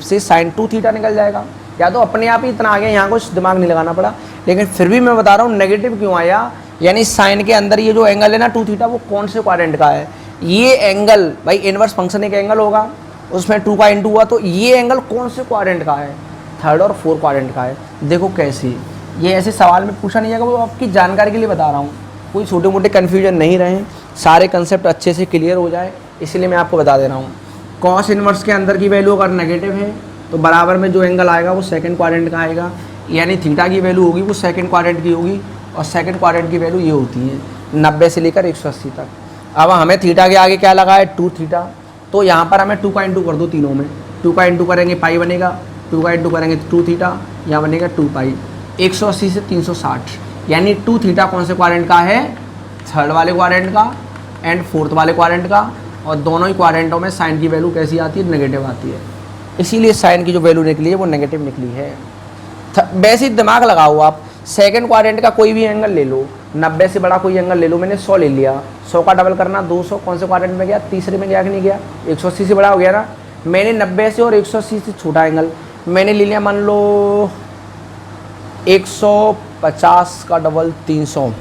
से साइन 2 थीटा निकल जाएगा। या तो अपने आप ही इतना आ गया, यहाँ कुछ दिमाग नहीं लगाना पड़ा, लेकिन फिर भी मैं बता रहा हूँ नेगेटिव क्यों आया, यानी साइन के अंदर ये जो एंगल है ना 2 थीटा वो कौन से क्वाड्रेंट का है। ये एंगल भाई इनवर्स फंक्शन एक एंगल होगा, उसमें 2 का इंटू हुआ, तो ये एंगल कौन से क्वाड्रेंट का है, थर्ड और फोर्थ क्वाड्रेंट का है। देखो कैसे, ये ऐसे सवाल में पूछा नहीं जाएगा, वो आपकी जानकारी के लिए बता रहा हूँ, कोई छोटे मोटे कन्फ्यूजन नहीं रहे, सारे कंसेप्ट अच्छे से क्लियर हो जाए, इसलिए मैं आपको बता दे रहा हूँ। कॉस इनवर्स के अंदर की वैल्यू अगर नेगेटिव है तो बराबर में जो एंगल आएगा वो सेकंड क्वाड्रेंट का आएगा, यानी थीटा की वैल्यू होगी वो सेकंड क्वाड्रेंट की होगी, और सेकंड क्वाड्रेंट की वैल्यू ये होती है 90 से लेकर 180 तक। अब हमें थीटा के आगे क्या लगा है 2 थीटा, तो यहाँ पर हमें 2 का इंटू कर दो तीनों में, 2 का इंटू करेंगे पाई बनेगा, 2 का इंटू करेंगे 2 थीटा, यहाँ बनेगा 2 पाई, 180 से 360, यानी 2 थीटा कौन से क्वाड्रेंट का है, थर्ड वाले क्वाड्रेंट का एंड फोर्थ वाले क्वाड्रेंट का, और दोनों ही क्वाड्रेंटों में साइन की वैल्यू कैसी आती है, नेगेटिव आती है, इसीलिए साइन की जो वैल्यू निकली है वो नेगेटिव निकली है। वैसे ही दिमाग लगाओ आप, सेकंड क्वाड्रेंट का कोई भी एंगल ले लो, 90 से बड़ा कोई एंगल ले लो, मैंने 100 ले लिया, 100 का डबल करना 200, कौन से क्वाड्रेंट में गया, तीसरे में गया कि नहीं गया, 180 से बड़ा हो गया ना। मैंने 90 से और 180 से छोटा एंगल मैंने ले लिया, मान लो 150 का डबल 300,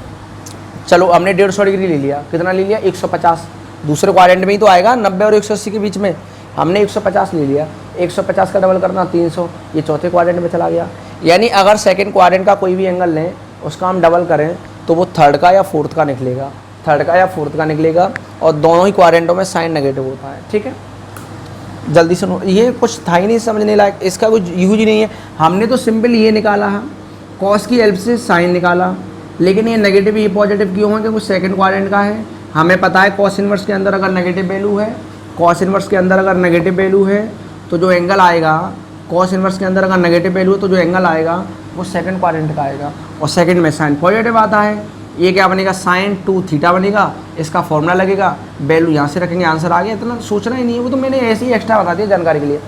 चलो हमने 150 डिग्री ले लिया, कितना ले लिया, 150, दूसरे क्वाड्रेंट में ही तो आएगा 90 और 180 के बीच में, हमने 150 ले लिया, 150 का डबल करना 300, ये चौथे क्वाड्रेंट में चला गया। यानी अगर सेकंड क्वाड्रेंट का कोई भी एंगल लें, उसका हम डबल करें तो वो थर्ड का या फोर्थ का निकलेगा, थर्ड का या फोर्थ का निकलेगा, और दोनों ही क्वाड्रेंटों में साइन नेगेटिव होता है। ठीक है, जल्दी सुनो, ये कुछ था ही नहीं समझने लायक, इसका कुछ यूज ही नहीं है। हमने तो सिंपल ये निकाला है, कॉस की हेल्प से साइन निकाला, लेकिन ये नेगेटिव ये पॉजिटिव क्यों है, क्योंकि सेकंड क्वाड्रेंट का है। हमें पता है कॉस इनवर्स के अंदर अगर नेगेटिव वैल्यू है, कॉस इनवर्स के अंदर अगर नेगेटिव वैल्यू है तो जो एंगल आएगा, कॉस इनवर्स के अंदर अगर नेगेटिव वैल्यू है तो जो एंगल आएगा वो सेकंड क्वाड्रेंट का आएगा, और सेकंड में साइन पॉजिटिव आता है। ये क्या बनेगा, साइन 2 थीटा बनेगा, इसका फॉर्मूला लगेगा, वैल्यू यहाँ से रखेंगे, आंसर आ गया। इतना सोचना ही नहीं है, वो तो मैंने ऐसे ही एक्स्ट्रा बता दिया जानकारी के लिए।